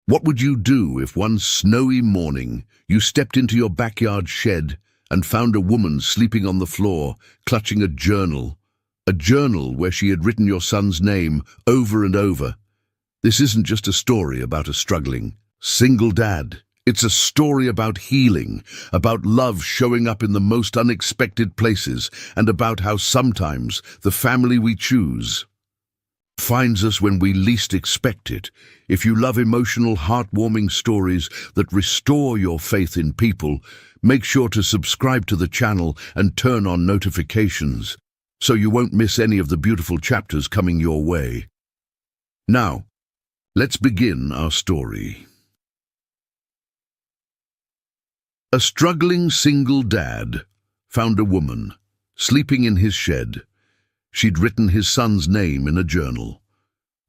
What would you do if one snowy morning you stepped into your backyard shed and found a woman sleeping on the floor, clutching a journal where she had written your son's name over and over? This isn't just a story about a struggling, single dad. It's a story about healing, about love showing up in the most unexpected places, and about how sometimes the family we choose finds us when we least expect it. If you love emotional, heartwarming stories that restore your faith in people, make sure to subscribe to the channel and turn on notifications so you won't miss any of the beautiful chapters coming your way. Now, let's begin our story. A struggling single dad found a woman sleeping in his shed. She'd written his son's name in a journal.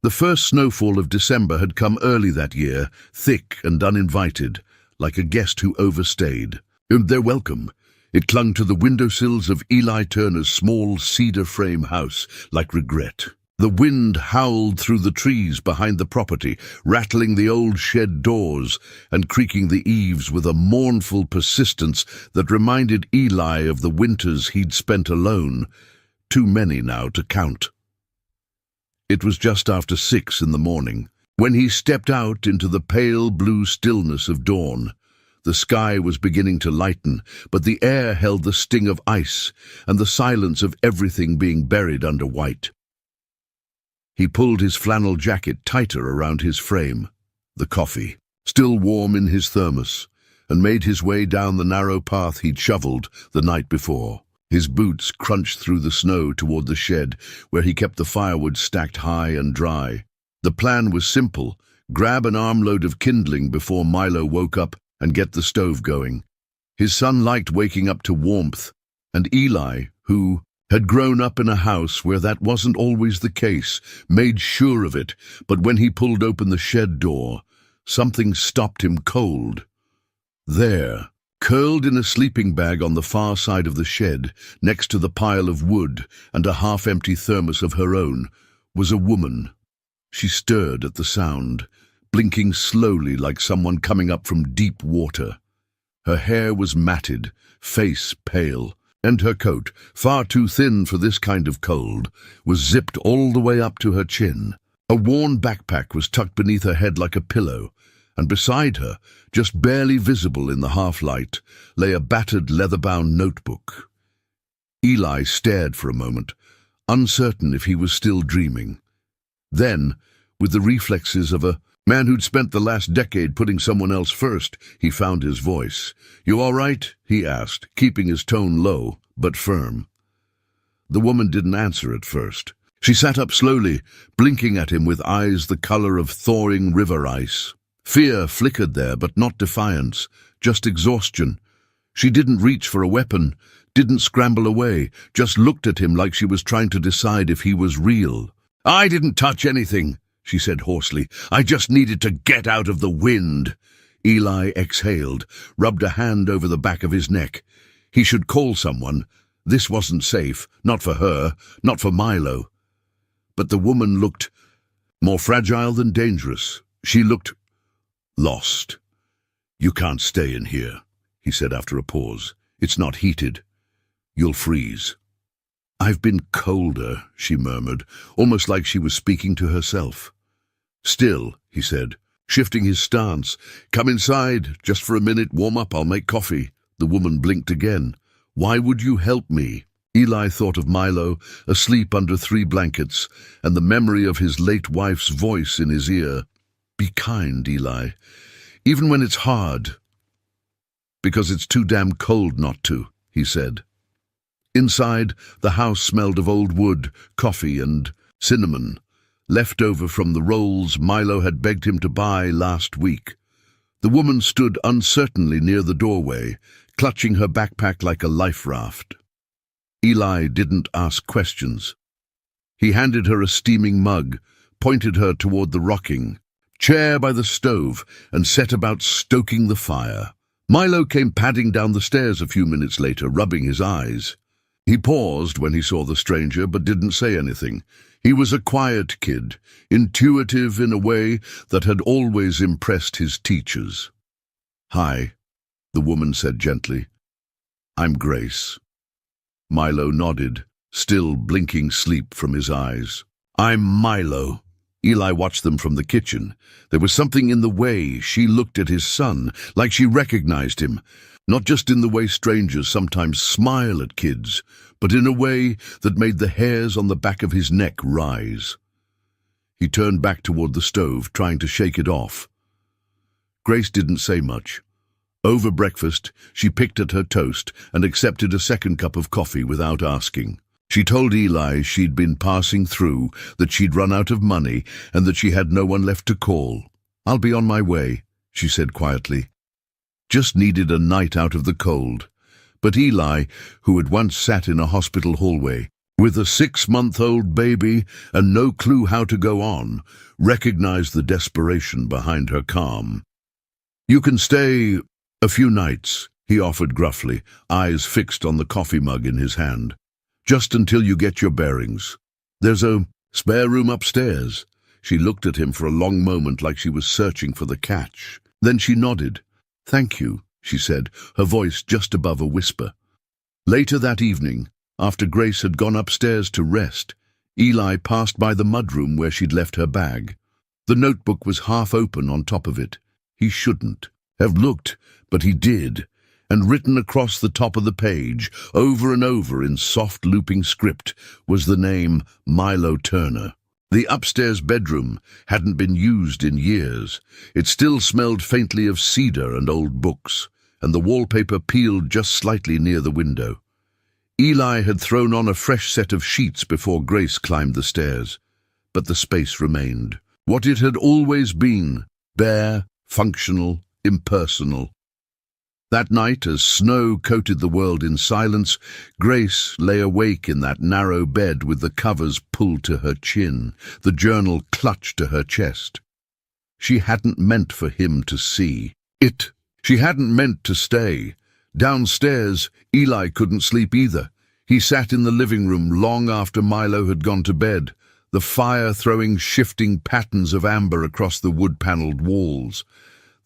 The first snowfall of December had come early that year, thick and uninvited, like a guest who overstayed. And their welcome, it clung to the windowsills of Eli Turner's small cedar frame house like regret. The wind howled through the trees behind the property, rattling the old shed doors and creaking the eaves with a mournful persistence that reminded Eli of the winters he'd spent alone, too many now to count. It was just after 6 in the morning, when he stepped out into the pale blue stillness of dawn. The sky was beginning to lighten, but the air held the sting of ice and the silence of everything being buried under white. He pulled his flannel jacket tighter around his frame, the coffee still warm in his thermos, and made his way down the narrow path he'd shoveled the night before. His boots crunched through the snow toward the shed, where he kept the firewood stacked high and dry. The plan was simple: grab an armload of kindling before Milo woke up and get the stove going. His son liked waking up to warmth, and Eli, who had grown up in a house where that wasn't always the case, made sure of it. But when he pulled open the shed door, something stopped him cold. There, curled in a sleeping bag on the far side of the shed, next to the pile of wood and a half-empty thermos of her own, was a woman. She stirred at the sound, blinking slowly like someone coming up from deep water. Her hair was matted, face pale, and her coat, far too thin for this kind of cold, was zipped all the way up to her chin. A worn backpack was tucked beneath her head like a pillow, and beside her, just barely visible in the half-light, lay a battered leather-bound notebook. Eli stared for a moment, uncertain if he was still dreaming. Then, with the reflexes of a man who'd spent the last decade putting someone else first, he found his voice. "You all right?" he asked, keeping his tone low, but firm. The woman didn't answer at first. She sat up slowly, blinking at him with eyes the color of thawing river ice. Fear flickered there, but not defiance, just exhaustion. She didn't reach for a weapon, didn't scramble away, just looked at him like she was trying to decide if he was real. "I didn't touch anything," she said hoarsely. "I just needed to get out of the wind." Eli exhaled, rubbed a hand over the back of his neck. He should call someone. This wasn't safe, not for her, not for Milo. But the woman looked more fragile than dangerous. She looked lost. "You can't stay in here," he said after a pause. "It's not heated. You'll freeze." "I've been colder," she murmured, almost like she was speaking to herself. "Still," he said, shifting his stance. "Come inside, just for a minute, warm up, I'll make coffee." The woman blinked again. "Why would you help me?" Eli thought of Milo, asleep under 3 blankets, and the memory of his late wife's voice in his ear. "Be kind, Eli, even when it's hard, because it's too damn cold not to," he said. Inside, the house smelled of old wood, coffee, and cinnamon, left over from the rolls Milo had begged him to buy last week. The woman stood uncertainly near the doorway, clutching her backpack like a life raft. Eli didn't ask questions. He handed her a steaming mug, pointed her toward the rocking chair by the stove, and set about stoking the fire. Milo came padding down the stairs a few minutes later, rubbing his eyes. He paused when he saw the stranger, but didn't say anything. He was a quiet kid, intuitive in a way that had always impressed his teachers. "Hi," the woman said gently. "I'm Grace." Milo nodded, still blinking sleep from his eyes. "I'm Milo." Eli watched them from the kitchen. There was something in the way she looked at his son, like she recognized him, not just in the way strangers sometimes smile at kids, but in a way that made the hairs on the back of his neck rise. He turned back toward the stove, trying to shake it off. Grace didn't say much. Over breakfast, she picked at her toast and accepted a second cup of coffee without asking. She told Eli she'd been passing through, that she'd run out of money, and that she had no one left to call. "I'll be on my way," she said quietly. Just needed a night out of the cold. But Eli, who had once sat in a hospital hallway, with a 6-month-old baby and no clue how to go on, recognized the desperation behind her calm. "You can stay a few nights," he offered gruffly, eyes fixed on the coffee mug in his hand. "Just until you get your bearings. There's a spare room upstairs." She looked at him for a long moment like she was searching for the catch. Then she nodded. "Thank you," she said, her voice just above a whisper. Later that evening, after Grace had gone upstairs to rest, Eli passed by the mudroom where she'd left her bag. The notebook was half open on top of it. He shouldn't have looked, but he did, and written across the top of the page, over and over in soft looping script, was the name Milo Turner. The upstairs bedroom hadn't been used in years. It still smelled faintly of cedar and old books, and the wallpaper peeled just slightly near the window. Eli had thrown on a fresh set of sheets before Grace climbed the stairs, but the space remained. What it had always been, bare, functional, impersonal. That night, as snow coated the world in silence, Grace lay awake in that narrow bed with the covers pulled to her chin, the journal clutched to her chest. She hadn't meant for him to see it. She hadn't meant to stay. Downstairs, Eli couldn't sleep either. He sat in the living room long after Milo had gone to bed, the fire throwing shifting patterns of amber across the wood-paneled walls.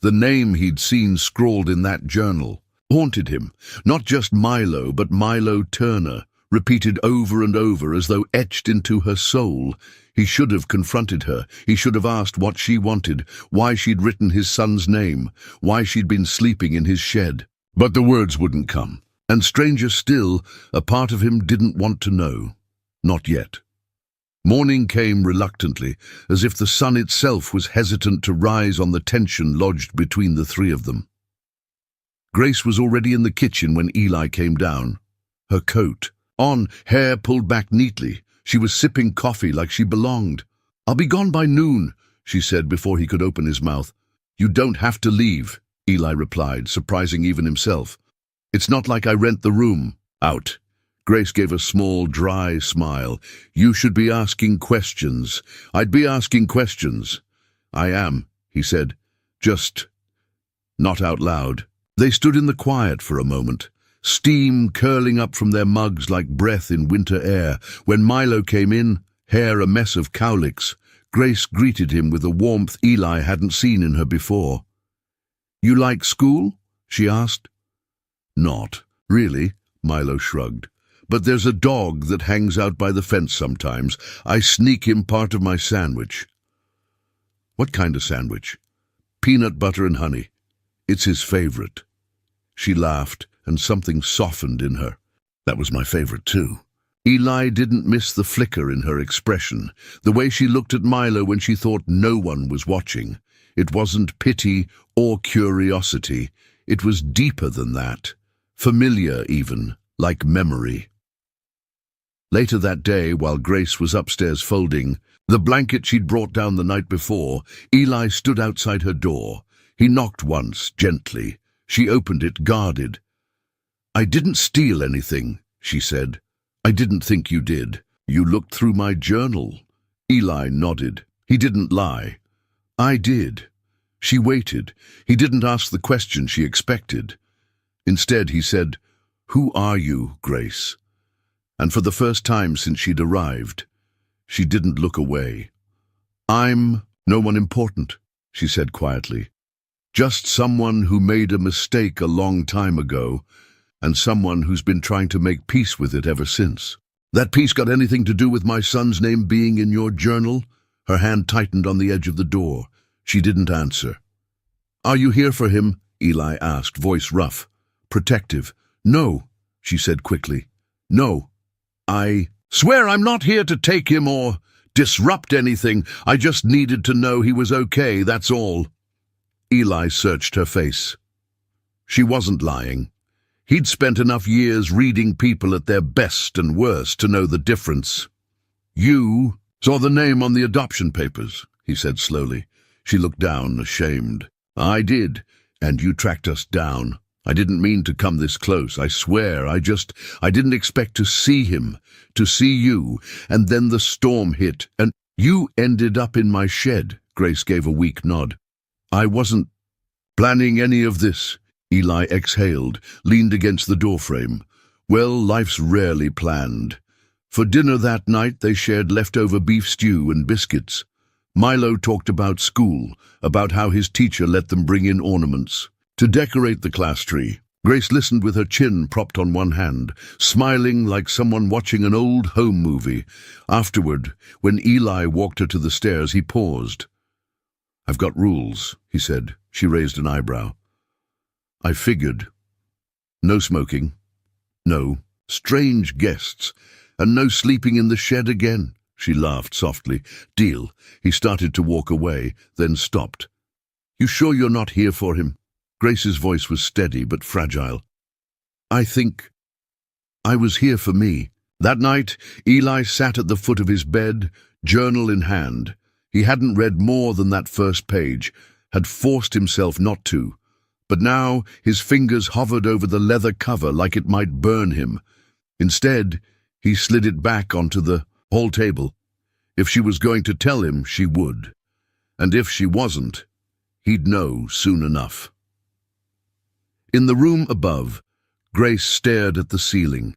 The name he'd seen scrawled in that journal haunted him. Not just Milo, but Milo Turner, repeated over and over as though etched into her soul. He should have confronted her. He should have asked what she wanted, why she'd written his son's name, why she'd been sleeping in his shed. But the words wouldn't come. And stranger still, a part of him didn't want to know. Not yet. Morning came reluctantly, as if the sun itself was hesitant to rise on the tension lodged between the three of them. Grace was already in the kitchen when Eli came down. Her coat on, hair pulled back neatly. She was sipping coffee like she belonged. "I'll be gone by noon," she said before he could open his mouth. "You don't have to leave," Eli replied, surprising even himself. "It's not like I rent the room." "Out." Grace gave a small, dry smile. "You should be asking questions." "I'd be asking questions." "I am," he said. "Just not out loud." They stood in the quiet for a moment, steam curling up from their mugs like breath in winter air. When Milo came in, hair a mess of cowlicks, Grace greeted him with a warmth Eli hadn't seen in her before. "You like school?" she asked. "Not really," Milo shrugged. "But there's a dog that hangs out by the fence sometimes. I sneak him part of my sandwich." "What kind of sandwich?" "Peanut butter and honey. It's his favorite." She laughed, and something softened in her. "That was my favorite too." Eli didn't miss the flicker in her expression, the way she looked at Milo when she thought no one was watching. It wasn't pity or curiosity. It was deeper than that, familiar even, like memory. Later that day, while Grace was upstairs folding the blanket she'd brought down the night before, Eli stood outside her door. He knocked once, gently. She opened it, guarded. "I didn't steal anything," she said. "I didn't think you did. You looked through my journal." Eli nodded. He didn't lie. "I did." She waited. He didn't ask the question she expected. Instead, he said, "Who are you, Grace?" And for the first time since she'd arrived, She didn't look away. "I'm no one important," she said quietly. "Just someone who made a mistake a long time ago, and someone who's been trying to make peace with it ever since." "That peace got anything to do with my son's name being in your journal?" Her hand tightened on the edge of the door. She didn't answer. "Are you here for him?" Eli asked, voice rough, protective. "No," she said quickly. "No. I swear I'm not here to take him or disrupt anything. I just needed to know he was okay, that's all." Eli searched her face. She wasn't lying. He'd spent enough years reading people at their best and worst to know the difference. "You saw the name on the adoption papers," he said slowly. She looked down, ashamed. "I did, and you tracked us down. I didn't mean to come this close, I swear. I didn't expect to see him, to see you, and then the storm hit, and you ended up in my shed." Grace gave a weak nod. "I wasn't planning any of this." Eli exhaled, leaned against the doorframe. "Well, life's rarely planned." For dinner that night, they shared leftover beef stew and biscuits. Milo talked about school, about how his teacher let them bring in ornaments to decorate the class tree. Grace listened with her chin propped on one hand, smiling like someone watching an old home movie. Afterward, when Eli walked her to the stairs, he paused. "I've got rules," he said. She raised an eyebrow. "I figured. No smoking. No strange guests. And no sleeping in the shed again." She laughed softly. "Deal." He started to walk away, then stopped. "You sure you're not here for him?" Grace's voice was steady but fragile. "I think I was here for me." That night, Eli sat at the foot of his bed, journal in hand. He hadn't read more than that first page, had forced himself not to. But now his fingers hovered over the leather cover like it might burn him. Instead, he slid it back onto the hall table. If she was going to tell him, she would. And if she wasn't, he'd know soon enough. In the room above, Grace stared at the ceiling,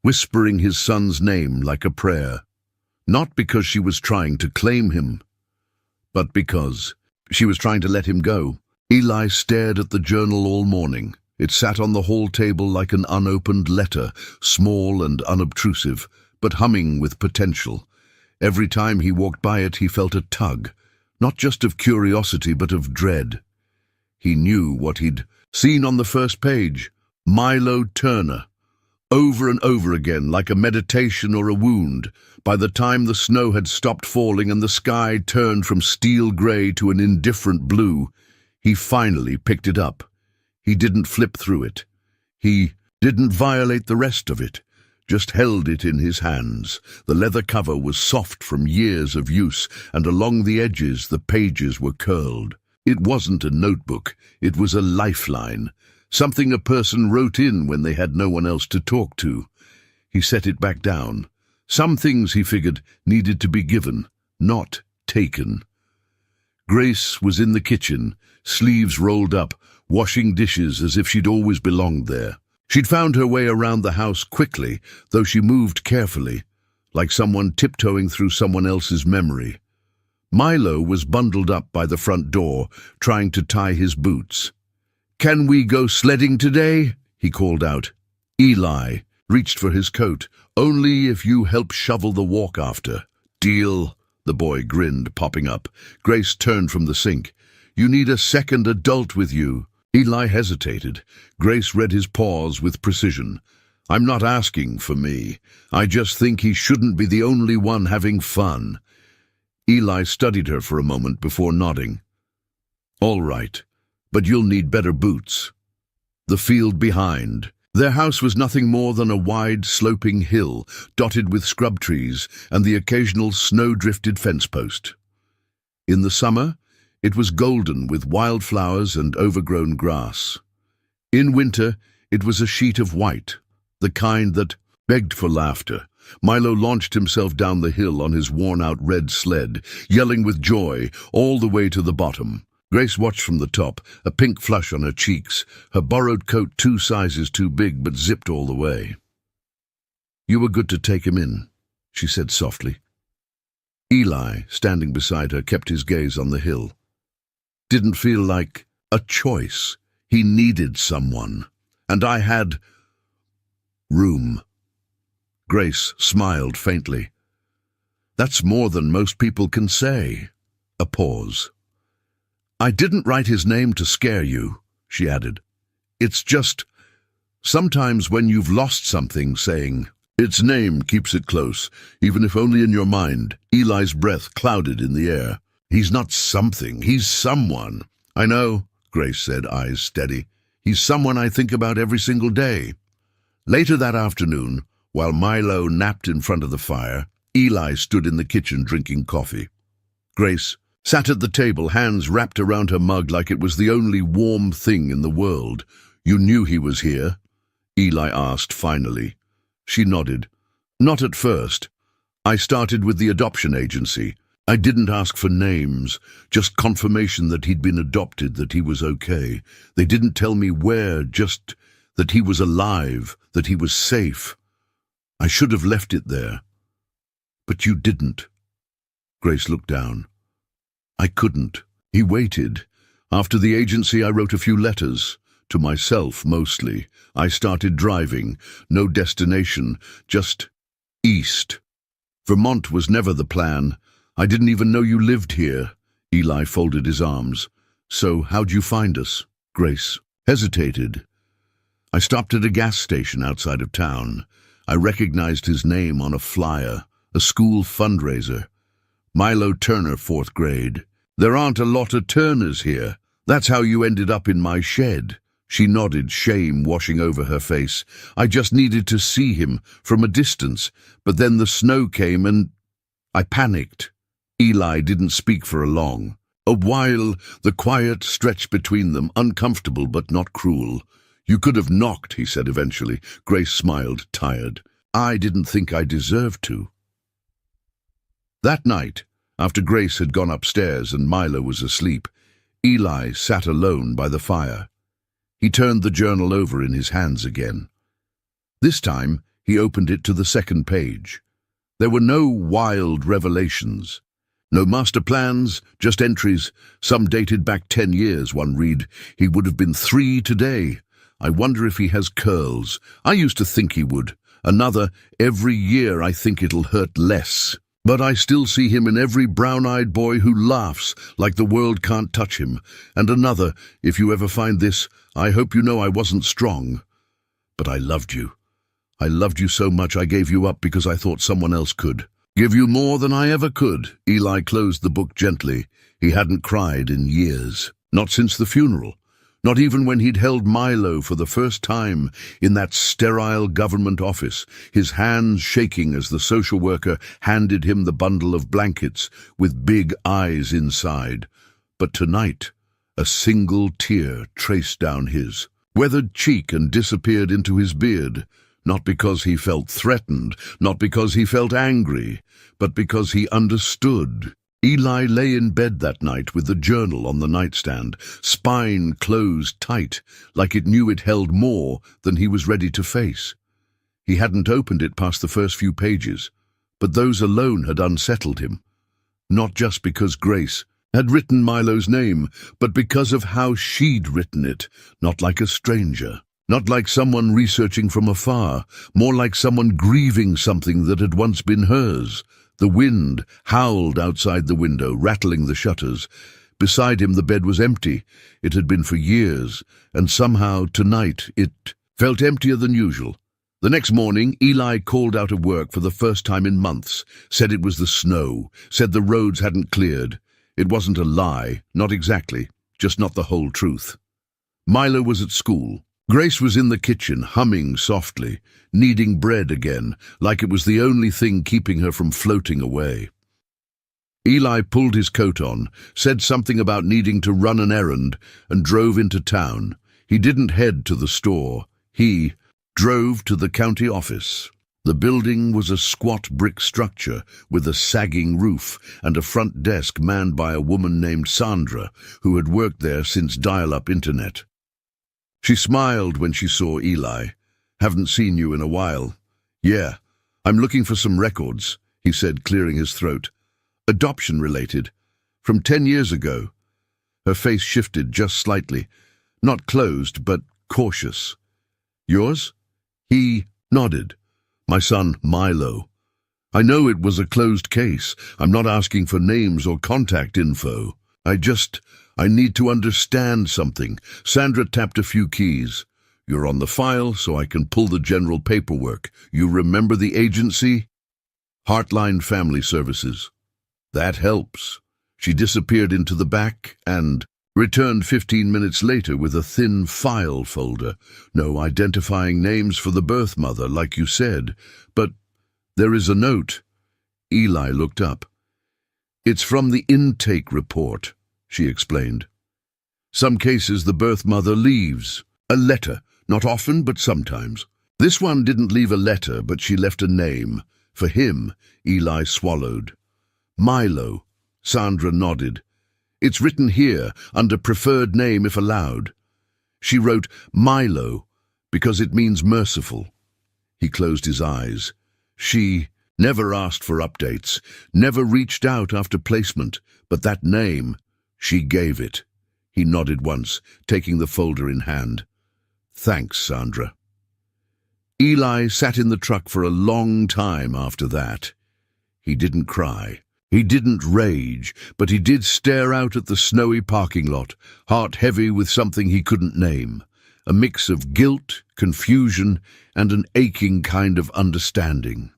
whispering his son's name like a prayer. Not because she was trying to claim him, but because she was trying to let him go. Eli stared at the journal all morning. It sat on the hall table like an unopened letter, small and unobtrusive, but humming with potential. Every time he walked by it, he felt a tug, not just of curiosity, but of dread. He knew what he'd seen on the first page, Milo Turner, over and over again, like a meditation or a wound. By the time the snow had stopped falling and the sky turned from steel gray to an indifferent blue, he finally picked it up. He didn't flip through it. He didn't violate the rest of it, just held it in his hands. The leather cover was soft from years of use, and along the edges the pages were curled. It wasn't a notebook, it was a lifeline, something a person wrote in when they had no one else to talk to. He set it back down. Some things, he figured, needed to be given, not taken. Grace was in the kitchen, sleeves rolled up, washing dishes as if she'd always belonged there. She'd found her way around the house quickly, though she moved carefully, like someone tiptoeing through someone else's memory. Milo was bundled up by the front door, trying to tie his boots. "Can we go sledding today?" he called out. Eli reached for his coat. "Only if you help shovel the walk after." "Deal," the boy grinned, popping up. Grace turned from the sink. "You need a second adult with you." Eli hesitated. Grace read his pause with precision. "I'm not asking for me. I just think he shouldn't be the only one having fun." Eli studied her for a moment before nodding. "All right, but you'll need better boots." The field behind. Their house was nothing more than a wide, sloping hill, dotted with scrub trees and the occasional snow-drifted fence post. In the summer, it was golden with wildflowers and overgrown grass. In winter, it was a sheet of white, the kind that begged for laughter. Milo launched himself down the hill on his worn-out red sled, yelling with joy all the way to the bottom. Grace watched from the top, a pink flush on her cheeks, her borrowed coat 2 sizes too big but zipped all the way. "You were good to take him in," she said softly. Eli, standing beside her, kept his gaze on the hill. Didn't feel like a choice. He needed someone. And I had room. Grace smiled faintly. That's more than most people can say. A pause. I didn't write his name to scare you, she added. It's just, sometimes when you've lost something, saying its name keeps it close, even if only in your mind. Eli's breath clouded in the air. He's not something, he's someone. I know, Grace said, eyes steady. He's someone I think about every single day. Later that afternoon, while Milo napped in front of the fire, Eli stood in the kitchen drinking coffee. Grace sat at the table, hands wrapped around her mug like it was the only warm thing in the world. You knew he was here? Eli asked finally. She nodded. Not at first. I started with the adoption agency. I didn't ask for names, just confirmation that he'd been adopted, that he was okay. They didn't tell me where, just that he was alive, that he was safe. I should have left it there. But you didn't. Grace looked down. I couldn't. He waited. After the agency, I wrote a few letters. To myself, mostly. I started driving. No destination, just east. Vermont was never the plan. I didn't even know you lived here. Eli folded his arms. So, how'd you find us? Grace hesitated. I stopped at a gas station outside of town. I recognized his name on a flyer, a school fundraiser. Milo Turner, 4th grade. There aren't a lot of Turners here. That's how you ended up in my shed. She nodded, shame washing over her face. I just needed to see him from a distance, but then the snow came and I panicked. Eli didn't speak for a while. The quiet stretched between them, uncomfortable but not cruel. You could have knocked, he said eventually. Grace smiled, tired. I didn't think I deserved to. That night, after Grace had gone upstairs and Milo was asleep, Eli sat alone by the fire. He turned the journal over in his hands again. This time, he opened it to the 2nd page. There were no wild revelations. No master plans, just entries. Some dated back 10 years, one read. He would have been 3 today. I wonder if he has curls. I used to think he would. Another, every year I think it'll hurt less. But I still see him in every brown-eyed boy who laughs like the world can't touch him. And another, if you ever find this, I hope you know I wasn't strong. But I loved you. I loved you so much I gave you up because I thought someone else could. Give you more than I ever could. Eli closed the book gently. He hadn't cried in years. Not since the funeral. Not even when he'd held Milo for the first time in that sterile government office, his hands shaking as the social worker handed him the bundle of blankets with big eyes inside. But tonight, a single tear traced down his weathered cheek and disappeared into his beard, not because he felt threatened, not because he felt angry, but because he understood. Eli lay in bed that night with the journal on the nightstand, spine closed tight, like it knew it held more than he was ready to face. He hadn't opened it past the first few pages, but those alone had unsettled him. Not just because Grace had written Milo's name, but because of how she'd written it, not like a stranger. Not like someone researching from afar, more like someone grieving something that had once been hers. The wind howled outside the window, rattling the shutters. Beside him the bed was empty. It had been for years, and somehow tonight it felt emptier than usual. The next morning, Eli called out of work for the first time in months, said it was the snow, said the roads hadn't cleared. It wasn't a lie, not exactly, just not the whole truth. Milo was at school. Grace was in the kitchen, humming softly, kneading bread again, like it was the only thing keeping her from floating away. Eli pulled his coat on, said something about needing to run an errand, and drove into town. He didn't head to the store. He drove to the county office. The building was a squat brick structure with a sagging roof and a front desk manned by a woman named Sandra, who had worked there since dial-up internet. She smiled when she saw Eli. Haven't seen you in a while. Yeah, I'm looking for some records, he said, clearing his throat. Adoption-related. From 10 years ago. Her face shifted just slightly. Not closed, but cautious. Yours? He nodded. My son, Milo. I know it was a closed case. I'm not asking for names or contact info. I need to understand something. Sandra tapped a few keys. You're on the file, so I can pull the general paperwork. You remember the agency? Heartline Family Services. That helps. She disappeared into the back and returned 15 minutes later with a thin file folder. No identifying names for the birth mother, like you said. But there is a note. Eli looked up. It's from the intake report, she explained. Some cases the birth mother leaves. A letter. Not often, but sometimes. This one didn't leave a letter, but she left a name. For him, Eli swallowed. Milo. Sandra nodded. It's written here, under preferred name if allowed. She wrote Milo, because it means merciful. He closed his eyes. She never asked for updates, never reached out after placement, but that name, she gave it. He nodded once, taking the folder in hand. Thanks, Sandra. Eli sat in the truck for a long time after that. He didn't cry. He didn't rage, but he did stare out at the snowy parking lot, heart heavy with something he couldn't name. A mix of guilt, confusion, and an aching kind of understanding.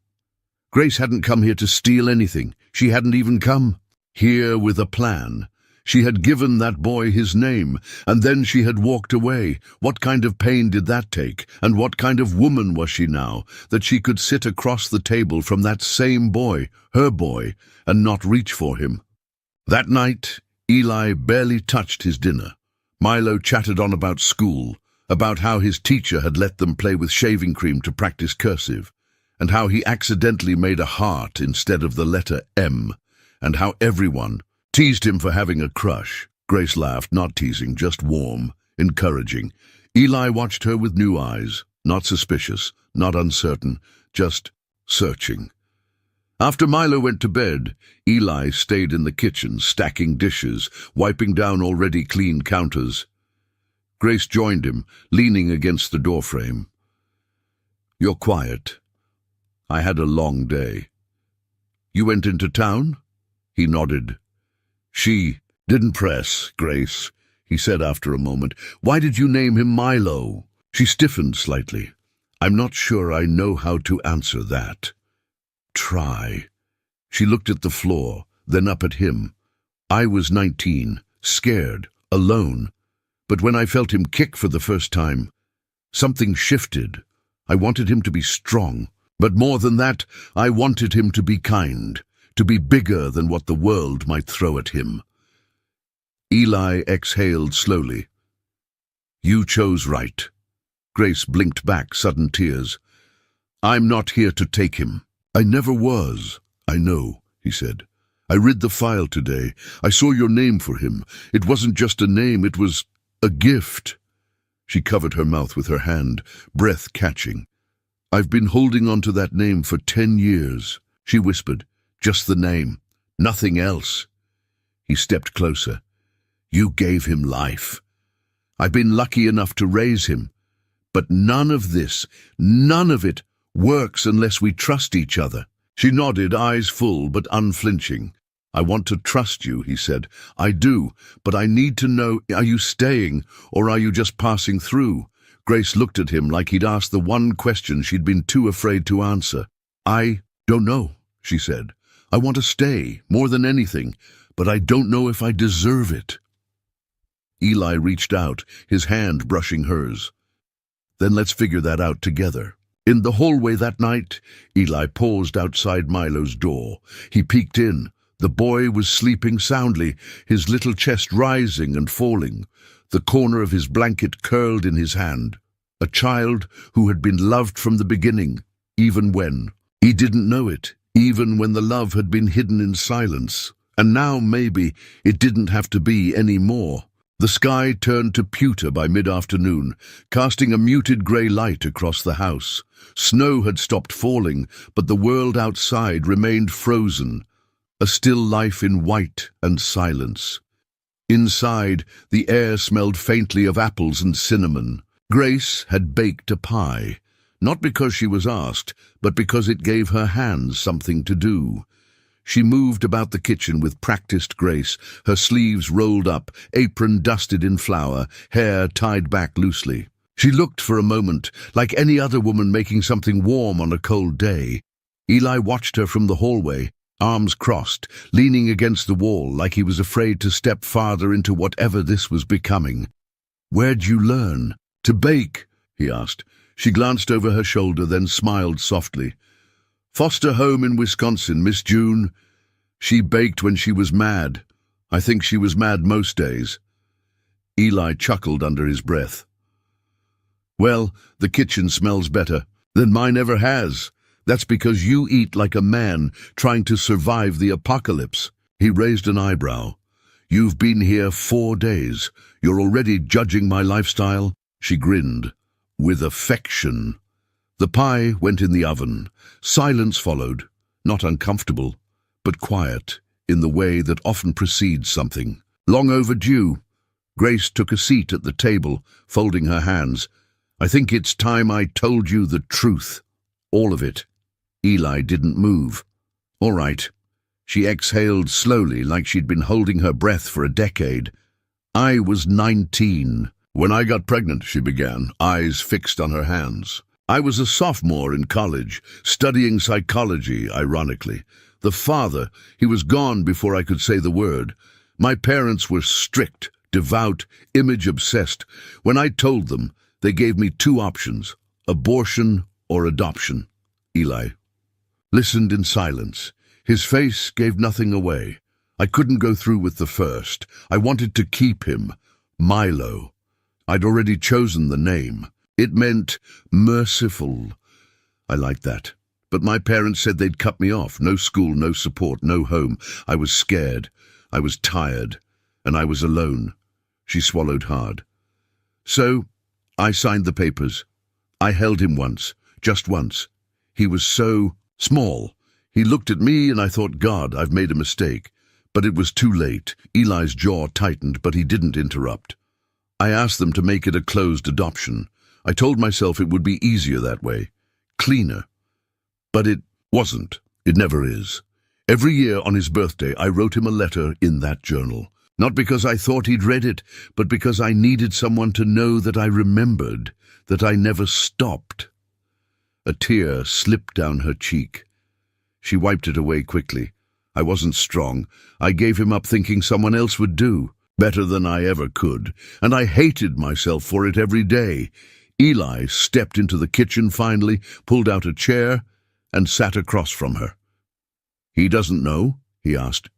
Grace hadn't come here to steal anything. She hadn't even come here with a plan. She had given that boy his name, and then she had walked away. What kind of pain did that take? And what kind of woman was she now, that she could sit across the table from that same boy, her boy, and not reach for him? That night, Eli barely touched his dinner. Milo chattered on about school, about how his teacher had let them play with shaving cream to practice cursive, and how he accidentally made a heart instead of the letter M, and how everyone teased him for having a crush. Grace laughed, not teasing, just warm, encouraging. Eli watched her with new eyes, not suspicious, not uncertain, just searching. After Milo went to bed, Eli stayed in the kitchen, stacking dishes, wiping down already clean counters. Grace joined him, leaning against the doorframe. You're quiet. I had a long day. You went into town? He nodded. She didn't press, Grace, he said after a moment. Why did you name him Milo? She stiffened slightly. I'm not sure I know how to answer that. Try. She looked at the floor, then up at him. I was 19, scared, alone. But when I felt him kick for the first time, something shifted. I wanted him to be strong. But more than that, I wanted him to be kind, to be bigger than what the world might throw at him. Eli exhaled slowly. You chose right. Grace blinked back, sudden tears. I'm not here to take him. I never was. I know, he said. I read the file today. I saw your name for him. It wasn't just a name, it was a gift. She covered her mouth with her hand, breath catching. I've been holding on to that name for 10 years, she whispered. Just the name, nothing else. He stepped closer. You gave him life. I've been lucky enough to raise him. But none of this, none of it, works unless we trust each other. She nodded, eyes full but unflinching. I want to trust you, he said. I do, but I need to know, are you staying or are you just passing through? Grace looked at him like he'd asked the one question she'd been too afraid to answer. I don't know, she said. I want to stay, more than anything, but I don't know if I deserve it. Eli reached out, his hand brushing hers. Then let's figure that out together. In the hallway that night, Eli paused outside Milo's door. He peeked in. The boy was sleeping soundly, his little chest rising and falling, the corner of his blanket curled in his hand. A child who had been loved from the beginning, even when he didn't know it, even when the love had been hidden in silence. And now maybe it didn't have to be any more. The sky turned to pewter by mid-afternoon, casting a muted grey light across the house. Snow had stopped falling, but the world outside remained frozen. a still life in white and silence. Inside, the air smelled faintly of apples and cinnamon. Grace had baked a pie, not because she was asked, but because it gave her hands something to do. She moved about the kitchen with practiced grace, her sleeves rolled up, apron dusted in flour, hair tied back loosely. She looked for a moment like any other woman making something warm on a cold day. Eli watched her from the hallway, arms crossed, leaning against the wall like he was afraid to step farther into whatever this was becoming. "Where'd you learn to bake?" he asked. She glanced over her shoulder, then smiled softly. "Foster home in Wisconsin, Miss June. She baked when she was mad. I think she was mad most days." Eli chuckled under his breath. "Well, the kitchen smells better than mine ever has. That's because you eat like a man trying to survive the apocalypse." He raised an eyebrow. "You've been here 4 days. You're already judging my lifestyle?" She grinned. "With affection." The pie went in the oven. Silence followed, not uncomfortable, but quiet, in the way that often precedes something. Long overdue. Grace took a seat at the table, folding her hands. "I think it's time I told you the truth. All of it." Eli didn't move. "All right." She exhaled slowly, like she'd been holding her breath for a decade. "I was 19. When I got pregnant," she began, eyes fixed on her hands. "I was a sophomore in college, studying psychology, ironically. The father, he was gone before I could say the word. My parents were strict, devout, image-obsessed. When I told them, they gave me 2 options, abortion or adoption." Eli listened in silence. His face gave nothing away. "I couldn't go through with the first. I wanted to keep him. Milo. I'd already chosen the name. It meant merciful. I liked that. But my parents said they'd cut me off. No school, no support, no home. I was scared. I was tired. And I was alone." She swallowed hard. "So, I signed the papers. I held him once. Just once. He was so small. He looked at me and I thought, God, I've made a mistake. But it was too late." Eli's jaw tightened, but he didn't interrupt. "I asked them to make it a closed adoption. I told myself it would be easier that way. Cleaner. But it wasn't. It never is. Every year on his birthday, I wrote him a letter in that journal. Not because I thought he'd read it, but because I needed someone to know that I remembered, that I never stopped." A tear slipped down her cheek. She wiped it away quickly. "I wasn't strong. I gave him up thinking someone else would do, better than I ever could, and I hated myself for it every day." Eli stepped into the kitchen finally, pulled out a chair, and sat across from her. "He doesn't know?" he asked.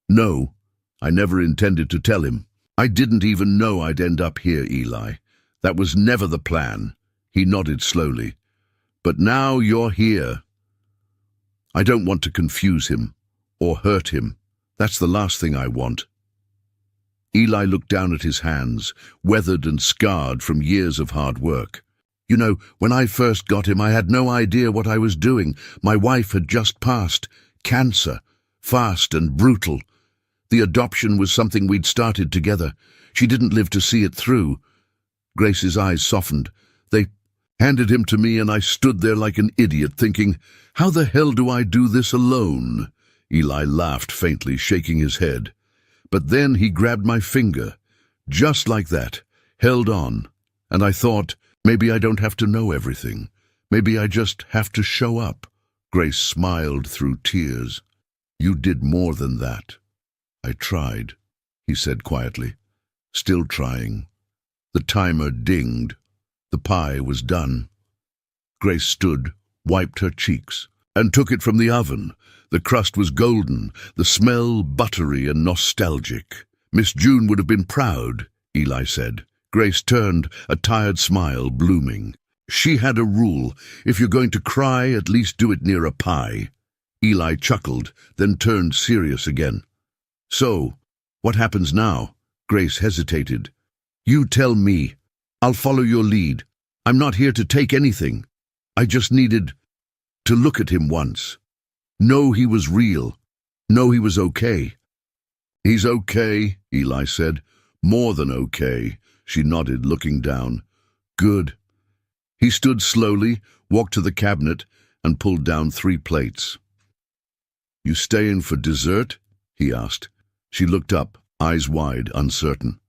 "No. I never intended to tell him. I didn't even know I'd end up here, Eli. That was never the plan." He nodded slowly. "But now you're here. I don't want to confuse him or hurt him. That's the last thing I want." Eli looked down at his hands, weathered and scarred from years of hard work. "You know, when I first got him, I had no idea what I was doing. My wife had just passed. Cancer. Fast and brutal. The adoption was something we'd started together. She didn't live to see it through." Grace's eyes softened. "They handed him to me and I stood there like an idiot thinking, how the hell do I do this alone?" Eli laughed faintly, shaking his head. "But then he grabbed my finger, just like that, held on, and I thought, maybe I don't have to know everything. Maybe I just have to show up." Grace smiled through tears. "You did more than that." "I tried," he said quietly. "Still trying." The timer dinged. The pie was done. Grace stood, wiped her cheeks, and took it from the oven. The crust was golden, the smell buttery and nostalgic. "Miss June would have been proud," Eli said. Grace turned, a tired smile blooming. She had a rule: if you're going to cry, at least do it near a pie. Eli chuckled, then turned serious again. "So, what happens now?" Grace hesitated. "You tell me. I'll follow your lead. I'm not here to take anything. I just needed to look at him once. Know he was real. No, he was okay. He's okay, Eli said. More than okay. She nodded, looking down. Good. He stood slowly, walked to the cabinet, and pulled down 3 plates. You staying for dessert? He asked. She looked up, eyes wide, uncertain.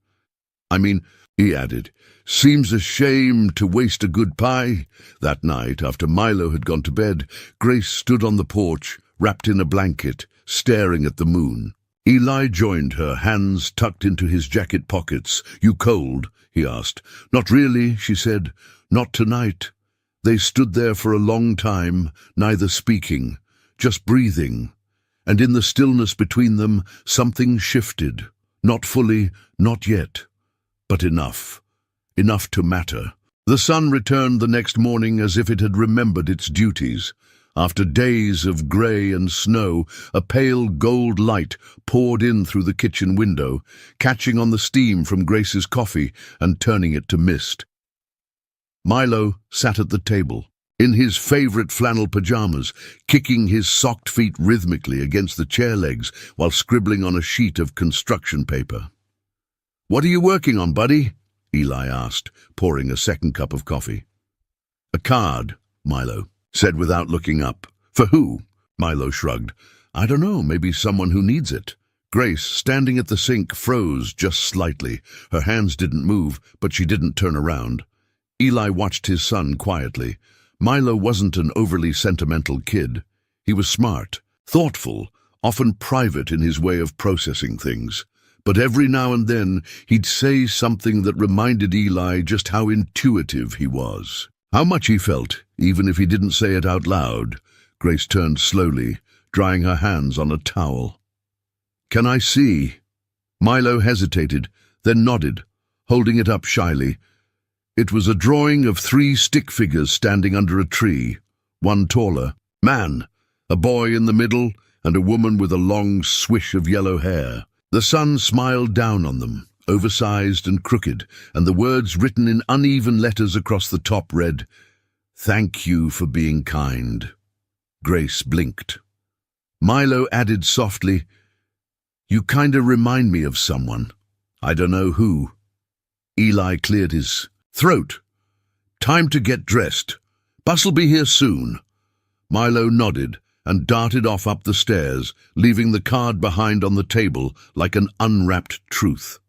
I mean, he added, seems a shame to waste a good pie. That night, after Milo had gone to bed, Grace stood on the porch, wrapped in a blanket, staring at the moon. Eli joined her, hands tucked into his jacket pockets. You cold? He asked. Not really, she said. Not tonight. They stood there for a long time, neither speaking, just breathing. And in the stillness between them, something shifted. Not fully, not yet. But enough. Enough to matter. The sun returned the next morning as if it had remembered its duties. After days of grey and snow, a pale gold light poured in through the kitchen window, catching on the steam from Grace's coffee and turning it to mist. Milo sat at the table, in his favourite flannel pyjamas, kicking his socked feet rhythmically against the chair legs while scribbling on a sheet of construction paper. What are you working on, buddy? Eli asked, pouring a second cup of coffee. A card, Milo said without looking up. For who? Milo shrugged. I don't know, maybe someone who needs it. Grace, standing at the sink, froze just slightly. Her hands didn't move, but she didn't turn around. Eli watched his son quietly. Milo wasn't an overly sentimental kid. He was smart, thoughtful, often private in his way of processing things. But every now and then he'd say something that reminded Eli just how intuitive he was. How much he felt, even if he didn't say it out loud. Grace turned slowly, drying her hands on a towel. Can I see? Milo hesitated, then nodded, holding it up shyly. It was a drawing of 3 stick figures standing under a tree, one taller. Man, a boy in the middle, and a woman with a long swish of yellow hair. The sun smiled down on them, oversized and crooked, and the words written in uneven letters across the top read, Thank you for being kind. Grace blinked. Milo added softly, You kinda remind me of someone. I don't know who. Eli cleared his throat. Time to get dressed. Bus'll be here soon. Milo nodded and darted off up the stairs, leaving the card behind on the table like an unwrapped truth.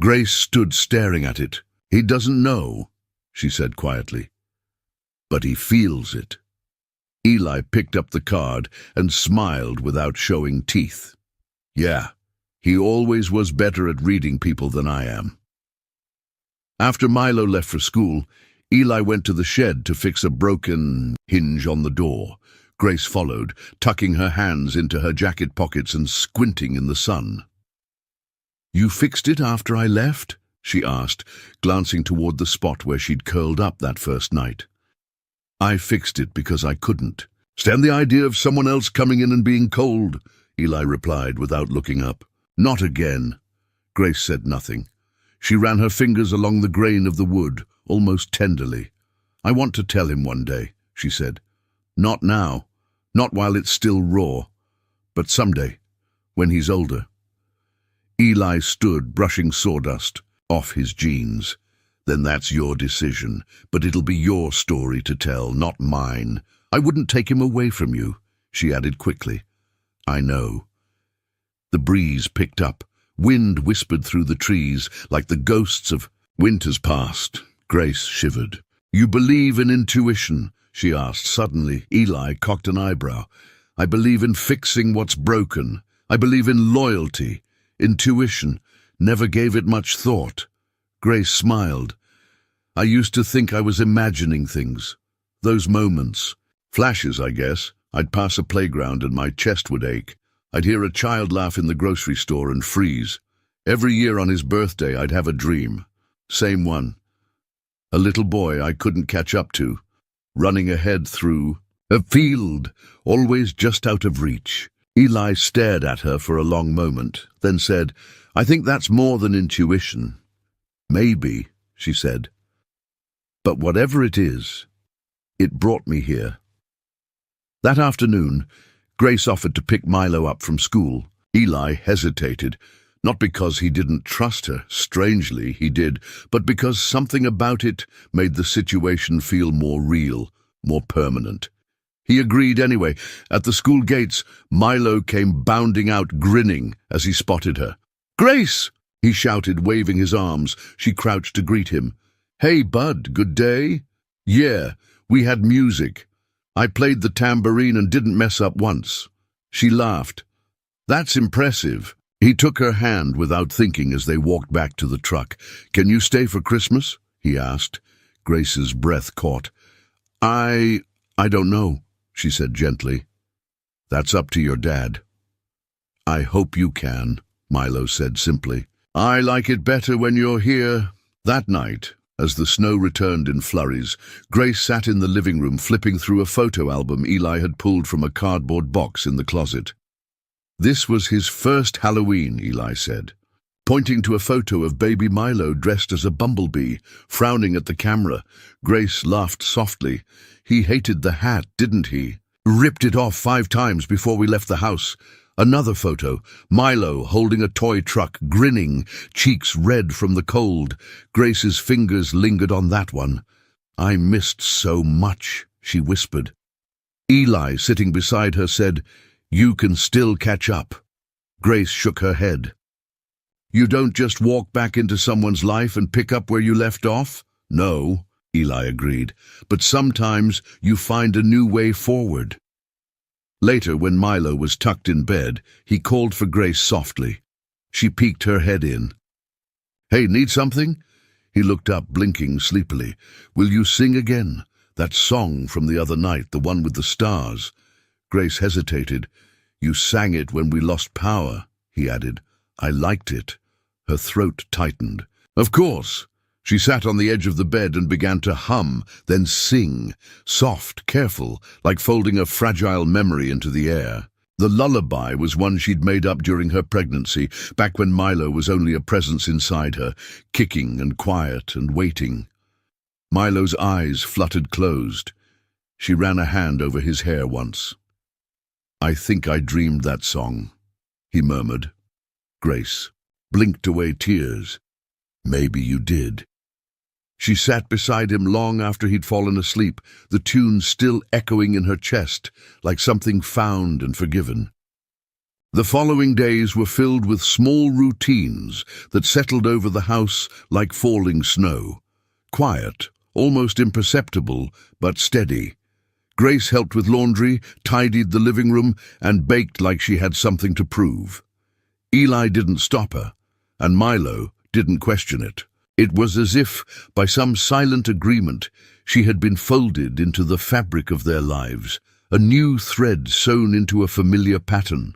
Grace stood staring at it. He doesn't know, she said quietly, but he feels it. Eli picked up the card and smiled without showing teeth. Yeah, he always was better at reading people than I am. After Milo left for school, Eli went to the shed to fix a broken hinge on the door. Grace followed, tucking her hands into her jacket pockets and squinting in the sun. You fixed it after I left? She asked, glancing toward the spot where she'd curled up that first night. I fixed it because I couldn't stand the idea of someone else coming in and being cold, Eli replied without looking up. Not again. Grace said nothing. She ran her fingers along the grain of the wood, almost tenderly. I want to tell him one day, she said. Not now, not while it's still raw, but someday, when he's older. Eli stood, brushing sawdust off his jeans. Then that's your decision, but it'll be your story to tell, not mine. I wouldn't take him away from you, she added quickly. I know. The breeze picked up. Wind whispered through the trees like the ghosts of winter's past. Grace shivered. You believe in intuition? She asked suddenly. Eli cocked an eyebrow. I believe in fixing what's broken. I believe in loyalty. Intuition. Never gave it much thought. Grace smiled. I used to think I was imagining things. Those moments. Flashes, I guess. I'd pass a playground and my chest would ache. I'd hear a child laugh in the grocery store and freeze. Every year on his birthday, I'd have a dream. Same one. A little boy I couldn't catch up to, running ahead through a field, always just out of reach. Eli stared at her for a long moment, then said, I think that's more than intuition. Maybe, she said. But whatever it is, it brought me here. That afternoon, Grace offered to pick Milo up from school. Eli hesitated, not because he didn't trust her, strangely he did, but because something about it made the situation feel more real, more permanent. He agreed anyway. At the school gates, Milo came bounding out, grinning as he spotted her. "Grace!" he shouted, waving his arms. She crouched to greet him. "Hey, bud, good day?" "Yeah, we had music. I played the tambourine and didn't mess up once." She laughed. "That's impressive." He took her hand without thinking as they walked back to the truck. "Can you stay for Christmas?" he asked. Grace's breath caught. I don't know," she said gently. "That's up to your dad." "I hope you can," Milo said simply. "I like it better when you're here." That night, as the snow returned in flurries, Grace sat in the living room flipping through a photo album Eli had pulled from a cardboard box in the closet. "This was his first Halloween," Eli said, pointing to a photo of baby Milo dressed as a bumblebee, frowning at the camera. Grace laughed softly. "He hated the hat, didn't he? Ripped it off 5 times before we left the house." Another photo, Milo holding a toy truck, grinning, cheeks red from the cold. Grace's fingers lingered on that one. "I missed so much," she whispered. Eli, sitting beside her, said, "You can still catch up." Grace shook her head. "You don't just walk back into someone's life and pick up where you left off?" "No," Eli agreed, "but sometimes you find a new way forward." Later, when Milo was tucked in bed, he called for Grace softly. She peeked her head in. "Hey, need something?" He looked up, blinking sleepily. "Will you sing again? That song from the other night, the one with the stars." Grace hesitated. "You sang it when we lost power," he added. "I liked it." Her throat tightened. "Of course." She sat on the edge of the bed and began to hum, then sing, soft, careful, like folding a fragile memory into the air. The lullaby was one she'd made up during her pregnancy, back when Milo was only a presence inside her, kicking and quiet and waiting. Milo's eyes fluttered closed. She ran a hand over his hair once. "I think I dreamed that song," he murmured. Grace blinked away tears. "Maybe you did." She sat beside him long after he'd fallen asleep, the tune still echoing in her chest, like something found and forgiven. The following days were filled with small routines that settled over the house like falling snow. Quiet, almost imperceptible, but steady. Grace helped with laundry, tidied the living room, and baked like she had something to prove. Eli didn't stop her, and Milo didn't question it. It was as if, by some silent agreement, she had been folded into the fabric of their lives, a new thread sewn into a familiar pattern.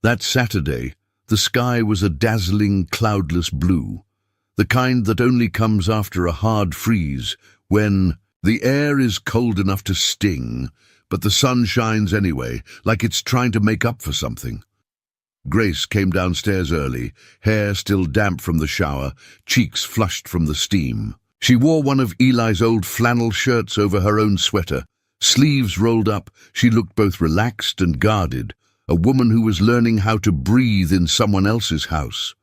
That Saturday, the sky was a dazzling, cloudless blue, the kind that only comes after a hard freeze, when the air is cold enough to sting, but the sun shines anyway, like it's trying to make up for something. Grace came downstairs early, hair still damp from the shower, cheeks flushed from the steam. She wore one of Eli's old flannel shirts over her own sweater. Sleeves rolled up, she looked both relaxed and guarded, a woman who was learning how to breathe in someone else's house.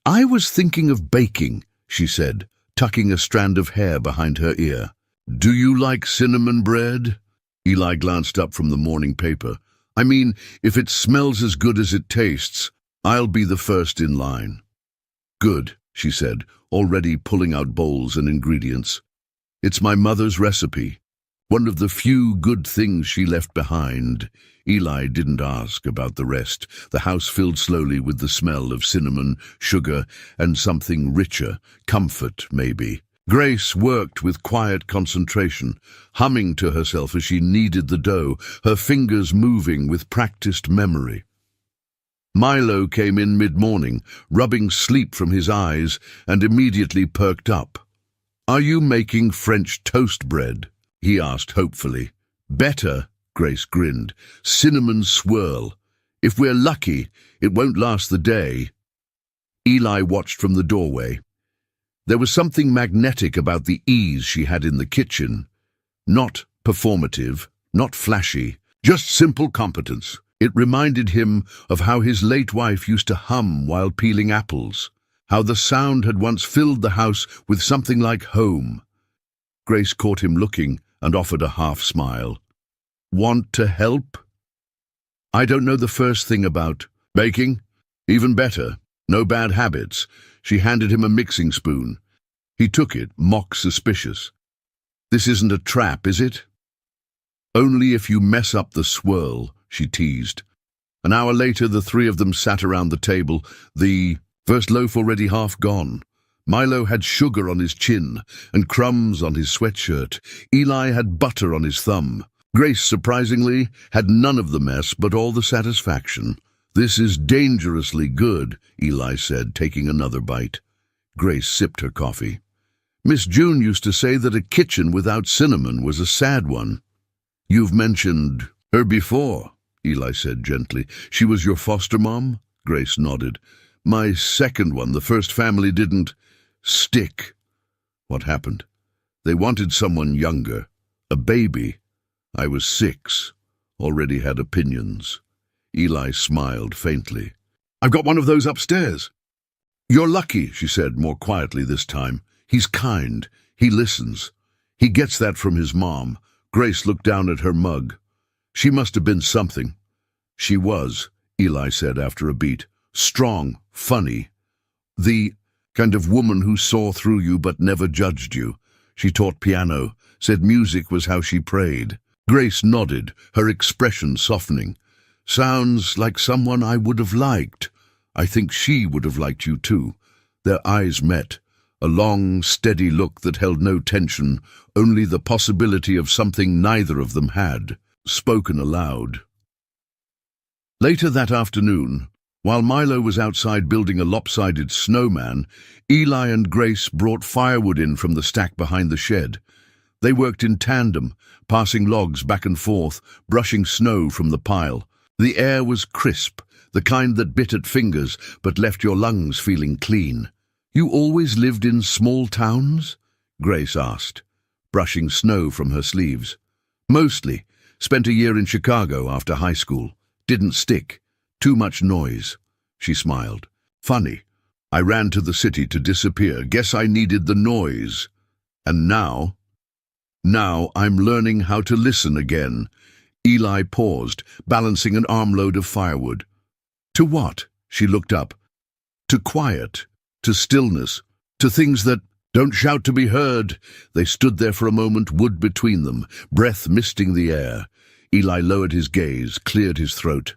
"I was thinking of baking," she said, tucking a strand of hair behind her ear. "Do you like cinnamon bread?" Eli glanced up from the morning paper. "I mean, if it smells as good as it tastes, I'll be the first in line." "Good," she said, already pulling out bowls and ingredients. "It's my mother's recipe. One of the few good things she left behind." Eli didn't ask about the rest. The house filled slowly with the smell of cinnamon, sugar, and something richer, comfort, maybe. Grace worked with quiet concentration, humming to herself as she kneaded the dough, her fingers moving with practiced memory. Milo came in mid-morning, rubbing sleep from his eyes, and immediately perked up. "Are you making French toast bread?" he asked hopefully. "Better," Grace grinned. "Cinnamon swirl. If we're lucky, it won't last the day." Eli watched from the doorway. There was something magnetic about the ease she had in the kitchen. Not performative, not flashy, Just simple competence. It reminded him of how his late wife used to hum while peeling apples, how the sound had once filled the house with something like home. Grace caught him looking and offered a half smile. Want to help? I don't know the first thing about baking. Even better, no bad habits. She handed him a mixing spoon. He took it, mock suspicious. This isn't a trap, is it? Only if you mess up the swirl, she teased. An hour later, the three of them sat around the table, the first loaf already half gone. Milo had sugar on his chin and crumbs on his sweatshirt. Eli had butter on his thumb. Grace, surprisingly, had none of the mess but all the satisfaction. This is dangerously good, Eli said, taking another bite. Grace sipped her coffee. Miss June used to say that a kitchen without cinnamon was a sad one. You've mentioned her before, Eli said gently. She was your foster mom? Grace nodded. My second one. The first family didn't stick. What happened? They wanted someone younger, a baby. I was 6, already had opinions. Eli smiled faintly. I've got one of those upstairs. You're lucky, she said more quietly this time. He's kind. He listens. He gets that from his mom. Grace looked down at her mug. She must have been something. She was, Eli said after a beat. Strong, funny. The kind of woman who saw through you but never judged you. She taught piano, said music was how she prayed. Grace nodded, her expression softening. Sounds like someone I would have liked. I think she would have liked you too. Their eyes met, a long, steady look that held no tension, only the possibility of something neither of them had, spoken aloud. Later that afternoon, while Milo was outside building a lopsided snowman, Eli and Grace brought firewood in from the stack behind the shed. They worked in tandem, passing logs back and forth, brushing snow from the pile. The air was crisp, the kind that bit at fingers but left your lungs feeling clean. You always lived in small towns? Grace asked, brushing snow from her sleeves. Mostly. Spent a year in Chicago after high school. Didn't stick. Too much noise. She smiled. Funny. I ran to the city to disappear. Guess I needed the noise. And now I'm learning how to listen again. Eli paused, balancing an armload of firewood. To what? She looked up. To quiet, to stillness, to things that don't shout to be heard. They stood there for a moment, wood between them, breath misting the air. Eli lowered his gaze, cleared his throat.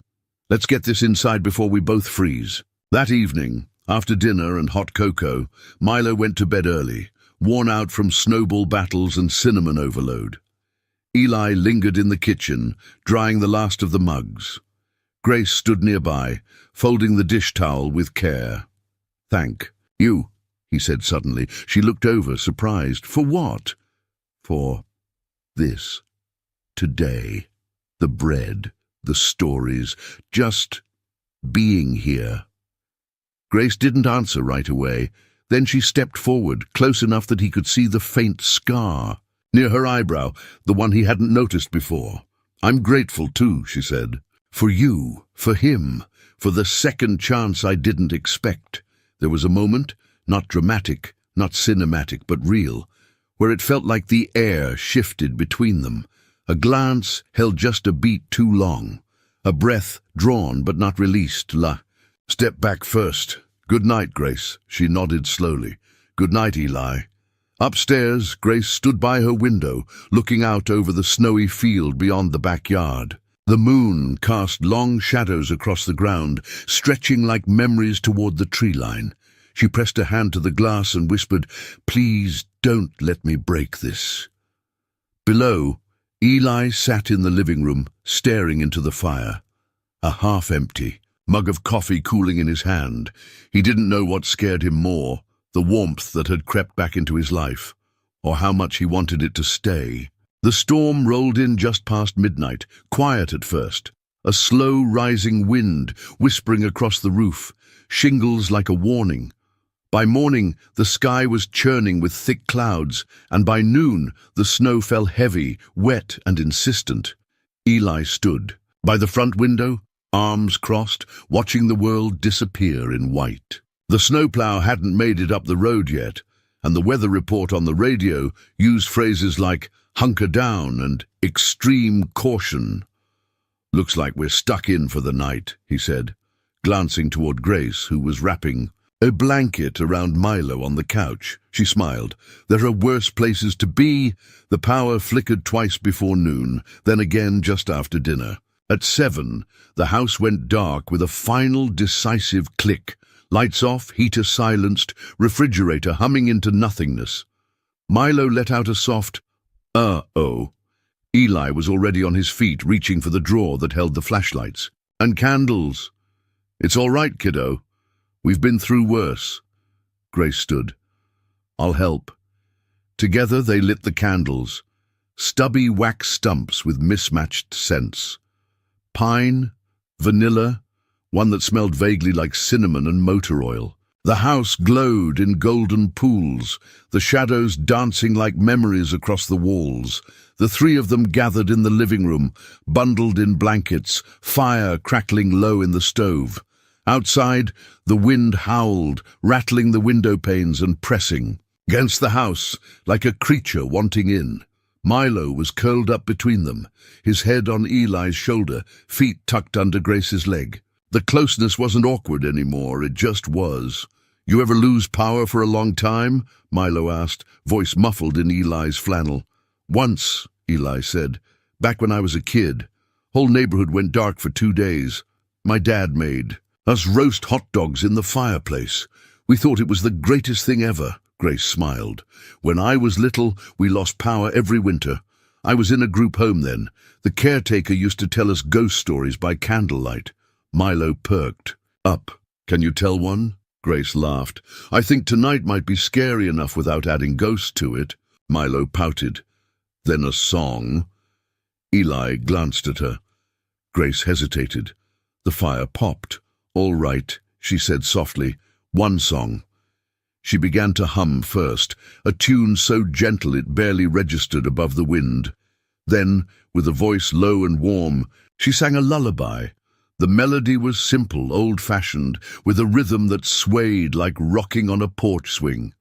Let's get this inside before we both freeze. That evening, after dinner and hot cocoa, Milo went to bed early, worn out from snowball battles and cinnamon overload. Eli lingered in the kitchen, drying the last of the mugs. Grace stood nearby, folding the dish towel with care. Thank you, he said suddenly. She looked over, surprised. For what? For this. Today. The bread. The stories. Just being here. Grace didn't answer right away. Then she stepped forward, close enough that he could see the faint scar near her eyebrow, the one he hadn't noticed before. I'm grateful too, she said. For you, for him, for the second chance I didn't expect. There was a moment, not dramatic, not cinematic, but real, where it felt like the air shifted between them. A glance held just a beat too long. A breath drawn but not released. Step back first. Good night, Grace. She nodded slowly. Good night, Eli. Upstairs, Grace stood by her window, looking out over the snowy field beyond the backyard. The moon cast long shadows across the ground, stretching like memories toward the tree line. She pressed a hand to the glass and whispered, "Please don't let me break this." Below, Eli sat in the living room, staring into the fire. A half-empty mug of coffee cooling in his hand. He didn't know what scared him more, the warmth that had crept back into his life, or how much he wanted it to stay. The storm rolled in just past midnight, quiet at first. A slow rising wind whispering across the roof, shingles like a warning. By morning, the sky was churning with thick clouds, and by noon, the snow fell heavy, wet and insistent. Eli stood by the front window, arms crossed, watching the world disappear in white. The snowplow hadn't made it up the road yet, and the weather report on the radio used phrases like hunker down and extreme caution. "Looks like we're stuck in for the night," he said, glancing toward Grace, who was wrapping a blanket around Milo on the couch. She smiled. "There are worse places to be." The power flickered twice before noon, then again just after dinner. At 7, the house went dark with a final decisive click. Lights off, heater silenced, refrigerator humming into nothingness. Milo let out a soft, "uh-oh." Eli was already on his feet, reaching for the drawer that held the flashlights. "And candles." "It's all right, kiddo. We've been through worse." Grace stood. "I'll help." Together they lit the candles, stubby wax stumps with mismatched scents. Pine, vanilla, one that smelled vaguely like cinnamon and motor oil. The house glowed in golden pools, the shadows dancing like memories across the walls. The three of them gathered in the living room, bundled in blankets, fire crackling low in the stove. Outside, the wind howled, rattling the window panes and pressing against the house like a creature wanting in. Milo was curled up between them, his head on Eli's shoulder, feet tucked under Grace's leg. The closeness wasn't awkward anymore, it just was. "You ever lose power for a long time?" Milo asked, voice muffled in Eli's flannel. "Once," Eli said. "Back when I was a kid. Whole neighborhood went dark for 2 days. My dad made us roast hot dogs in the fireplace. We thought it was the greatest thing ever." Grace smiled. "When I was little, we lost power every winter. I was in a group home then. The caretaker used to tell us ghost stories by candlelight." Milo perked up. "Can you tell one?" Grace laughed. "I think tonight might be scary enough without adding ghosts to it." Milo pouted. "Then a song." Eli glanced at her. Grace hesitated. The fire popped. "All right," she said softly. "One song." She began to hum first, a tune so gentle it barely registered above the wind. Then, with a voice low and warm, she sang a lullaby. The melody was simple, old-fashioned, with a rhythm that swayed like rocking on a porch swing.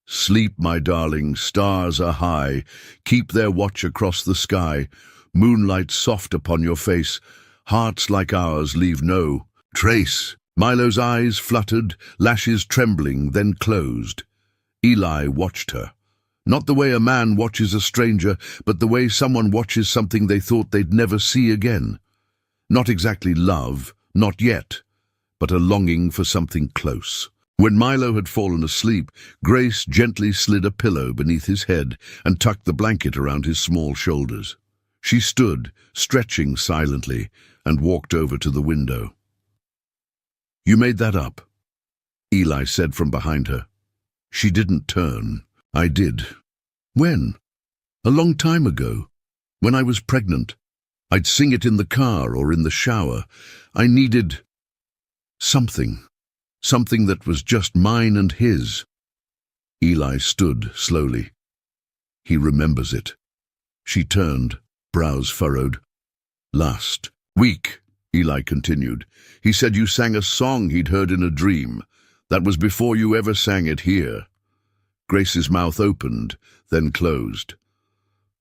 "Sleep, my darling, stars are high, keep their watch across the sky. Moonlight soft upon your face, hearts like ours leave no trace." Milo's eyes fluttered, lashes trembling, then closed. Eli watched her. Not the way a man watches a stranger, but the way someone watches something they thought they'd never see again. Not exactly love, not yet, but a longing for something close. When Milo had fallen asleep, Grace gently slid a pillow beneath his head and tucked the blanket around his small shoulders. She stood, stretching silently, and walked over to the window. "You made that up," Eli said from behind her. She didn't turn. "I did." "When?" "A long time ago, when I was pregnant. I'd sing it in the car or in the shower. I needed something that was just mine and his." Eli stood slowly. "He remembers it." She turned, brows furrowed. "Last week," Eli continued, "he said you sang a song he'd heard in a dream. That was before you ever sang it here." Grace's mouth opened, then closed.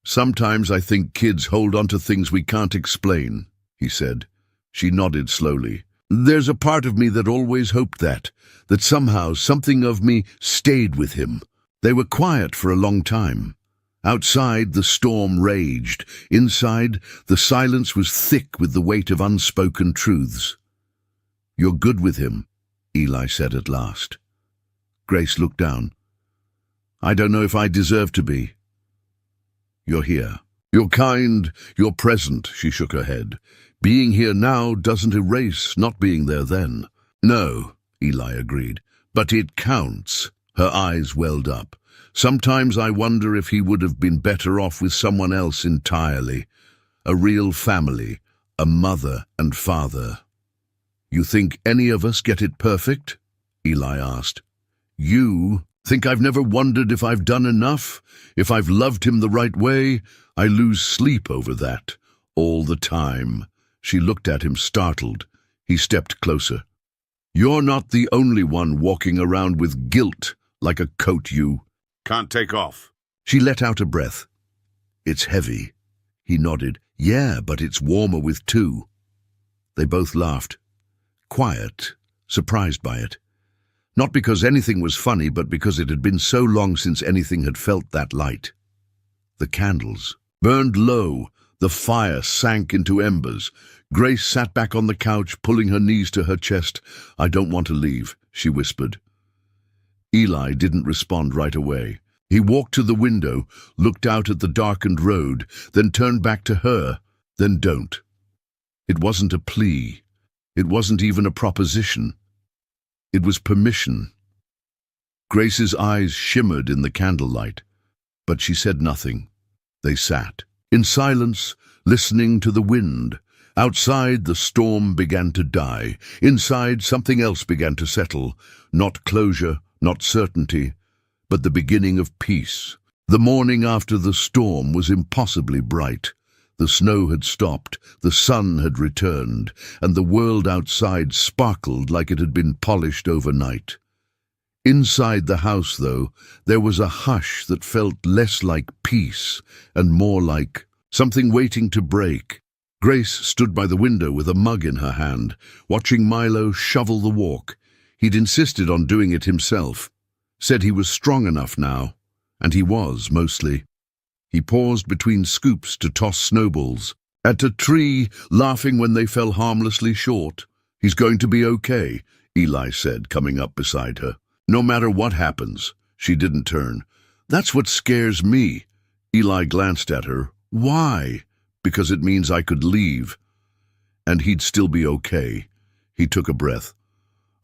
"Sometimes I think kids hold on to things we can't explain," he said. She nodded slowly. "There's a part of me that always hoped that somehow something of me stayed with him. They were quiet for a long time. Outside, the storm raged. Inside, the silence was thick with the weight of unspoken truths." "You're good with him," Eli said at last. Grace looked down. "I don't know if I deserve to be." "You're here. You're kind, you're present," she shook her head. "Being here now doesn't erase not being there then." "No," Eli agreed, "but it counts." Her eyes welled up. "Sometimes I wonder if he would have been better off with someone else entirely. A real family, a mother and father." "You think any of us get it perfect?" Eli asked. "You think I've never wondered if I've done enough? If I've loved him the right way? I lose sleep over that. All the time. She looked at him, startled. He stepped closer. You're not the only one walking around with guilt like a coat, you. Can't take off. She let out a breath. It's heavy. He nodded. Yeah, but it's warmer with two. They both laughed. Quiet, surprised by it. Not because anything was funny, but because it had been so long since anything had felt that light. The candles burned low. The fire sank into embers. Grace sat back on the couch, pulling her knees to her chest. I don't want to leave, she whispered. Eli didn't respond right away. He walked to the window, looked out at the darkened road, then turned back to her. Then don't. It wasn't a plea. It wasn't even a proposition. It was permission. Grace's eyes shimmered in the candlelight, but she said nothing. They sat, in silence, listening to the wind. Outside, the storm began to die. Inside, something else began to settle. Not closure, not certainty, but the beginning of peace. The morning after the storm was impossibly bright. The snow had stopped, the sun had returned, and the world outside sparkled like it had been polished overnight. Inside the house, though, there was a hush that felt less like peace and more like something waiting to break. Grace stood by the window with a mug in her hand, watching Milo shovel the walk. He'd insisted on doing it himself, said he was strong enough now, and he was, mostly. He paused between scoops to toss snowballs at a tree, laughing when they fell harmlessly short. He's going to be okay, Eli said, coming up beside her. No matter what happens. She didn't turn. That's what scares me. Eli glanced at her. Why? Because it means I could leave. And he'd still be okay. He took a breath.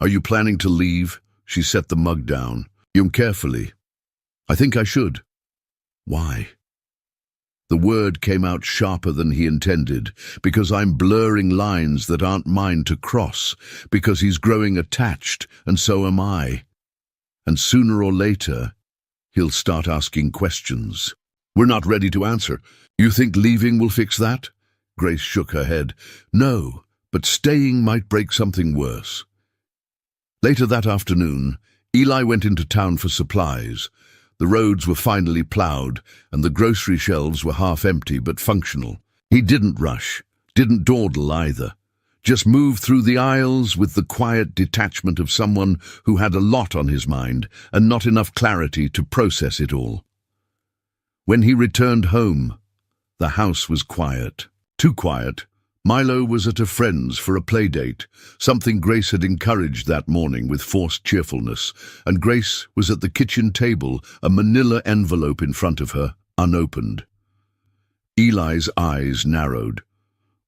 Are you planning to leave? She set the mug down. Carefully. I think I should. Why? The word came out sharper than he intended, because I'm blurring lines that aren't mine to cross, because he's growing attached, and so am I. And sooner or later, he'll start asking questions. We're not ready to answer. You think leaving will fix that? Grace shook her head. No, but staying might break something worse. Later that afternoon, Eli went into town for supplies. The roads were finally ploughed, and the grocery shelves were half empty but functional. He didn't rush, didn't dawdle either. Just moved through the aisles with the quiet detachment of someone who had a lot on his mind and not enough clarity to process it all. When he returned home, the house was quiet. Too quiet. Milo was at a friend's for a play date, something Grace had encouraged that morning with forced cheerfulness, and Grace was at the kitchen table, a manila envelope in front of her, unopened. Eli's eyes narrowed.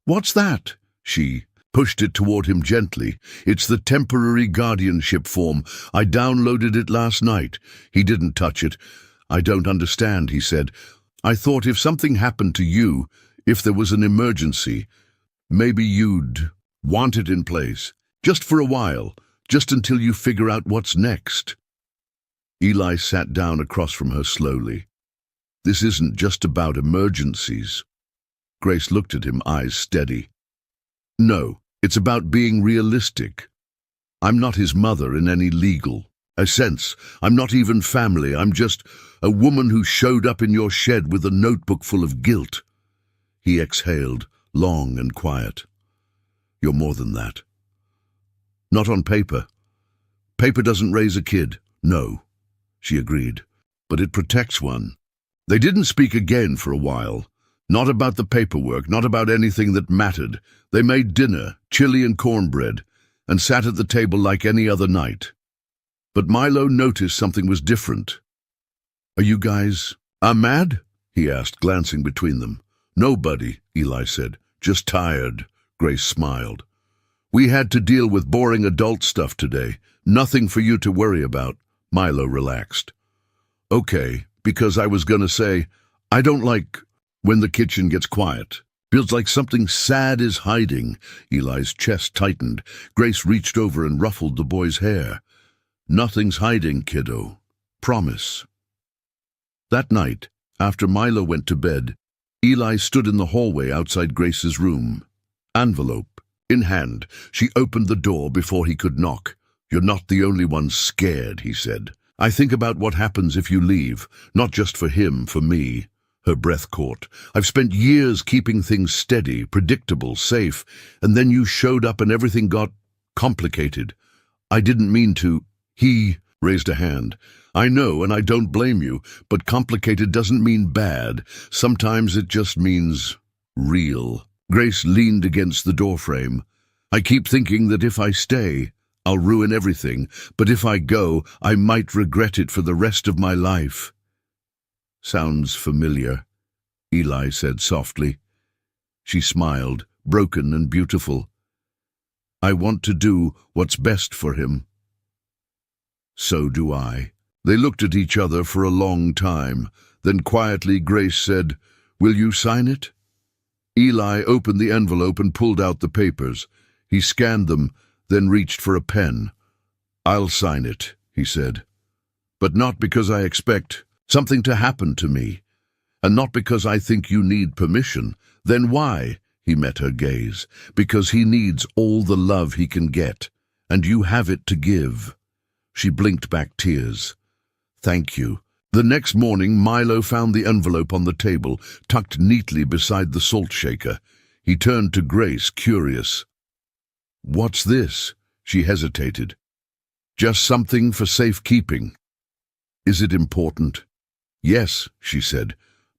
What's that? She pushed it toward him gently. It's the temporary guardianship form. I downloaded it last night. He didn't touch it. I don't understand, he said. I thought if something happened to you, if there was an emergency, maybe you'd want it in place, just for a while, just until you figure out what's next. Eli sat down across from her slowly. This isn't just about emergencies. Grace looked at him, eyes steady. No, it's about being realistic. I'm not his mother in any legal sense. I'm not even family. I'm just a woman who showed up in your shed with a notebook full of guilt. He exhaled, long and quiet. You're more than that. Not on paper. Paper doesn't raise a kid. No, she agreed. But it protects one. They didn't speak again for a while. Not about the paperwork, not about anything that mattered. They made dinner, chili and cornbread, and sat at the table like any other night. But Milo noticed something was different. Are you guys mad? He asked, glancing between them. Nobody, Eli said. Just tired. Grace smiled. We had to deal with boring adult stuff today. Nothing for you to worry about. Milo relaxed. Okay, because I was gonna say, I don't like when the kitchen gets quiet. Feels like something sad is hiding. Eli's chest tightened. Grace reached over and ruffled the boy's hair. Nothing's hiding, kiddo. Promise. That night, after Milo went to bed, Eli stood in the hallway outside Grace's room. Envelope in hand, she opened the door before he could knock. "You're not the only one scared," he said. "I think about what happens if you leave, not just for him, for me." Her breath caught. "I've spent years keeping things steady, predictable, safe, and then you showed up and everything got complicated. I didn't mean to." He raised a hand. "I know, and I don't blame you, but complicated doesn't mean bad. Sometimes it just means real." Grace leaned against the doorframe. "I keep thinking that if I stay, I'll ruin everything, but if I go, I might regret it for the rest of my life." "Sounds familiar," Eli said softly. She smiled, broken and beautiful. "I want to do what's best for him." "So do I." They looked at each other for a long time. Then quietly Grace said, "Will you sign it?" Eli opened the envelope and pulled out the papers. He scanned them, then reached for a pen. "I'll sign it," he said. "But not because I expect something to happen to me, and not because I think you need permission." "Then why?" He met her gaze. "Because he needs all the love he can get, and you have it to give." She blinked back tears. "Thank you." The next morning, Milo found the envelope on the table, tucked neatly beside the salt shaker. He turned to Grace, curious. "What's this?" She hesitated. "Just something for safekeeping." "Is it important?" "Yes," she said,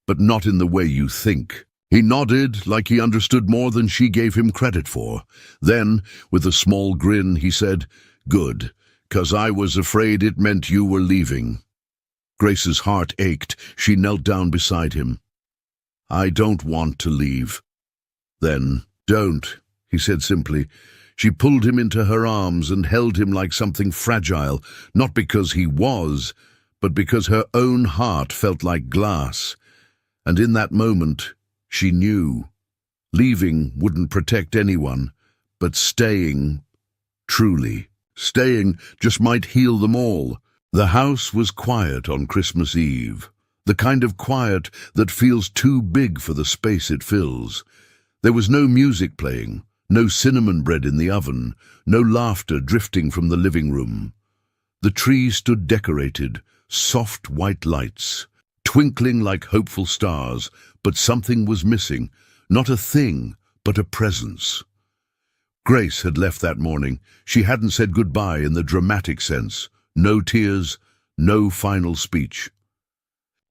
"but not in the way you think." He nodded, like he understood more than she gave him credit for. Then, with a small grin, he said, "Good, 'cause I was afraid it meant you were leaving." Grace's heart ached. She knelt down beside him. "I don't want to leave." "Then don't," he said simply. She pulled him into her arms and held him like something fragile, not because he was, but because her own heart felt like glass. And in that moment, she knew. Leaving wouldn't protect anyone, but staying, truly, staying just might heal them all. The house was quiet on Christmas Eve, the kind of quiet that feels too big for the space it fills. There was no music playing, no cinnamon bread in the oven, no laughter drifting from the living room. The tree stood decorated, soft white lights, twinkling like hopeful stars, but something was missing, not a thing, but a presence. Grace had left that morning. She hadn't said goodbye in the dramatic sense. No tears, no final speech.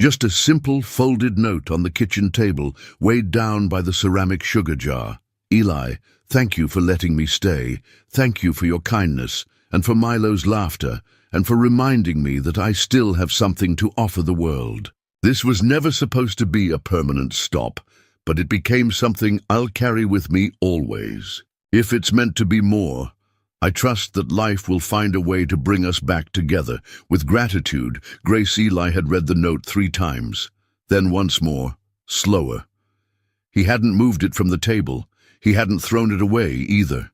Just a simple folded note on the kitchen table, weighed down by the ceramic sugar jar. "Eli, thank you for letting me stay. Thank you for your kindness, and for Milo's laughter, and for reminding me that I still have something to offer the world." This was never supposed to be a permanent stop, but it became something I'll carry with me always. If it's meant to be more, I trust that life will find a way to bring us back together. With gratitude, Grace Eli had read the note 3 times. Then once more, slower. He hadn't moved it from the table. He hadn't thrown it away either.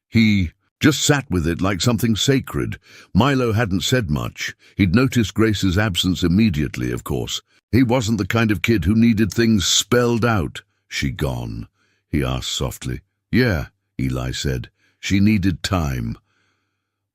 He just sat with it like something sacred. Milo hadn't said much. He'd noticed Grace's absence immediately, of course. He wasn't the kind of kid who needed things spelled out. "She gone?" he asked softly. "Yeah," Eli said. "She needed time."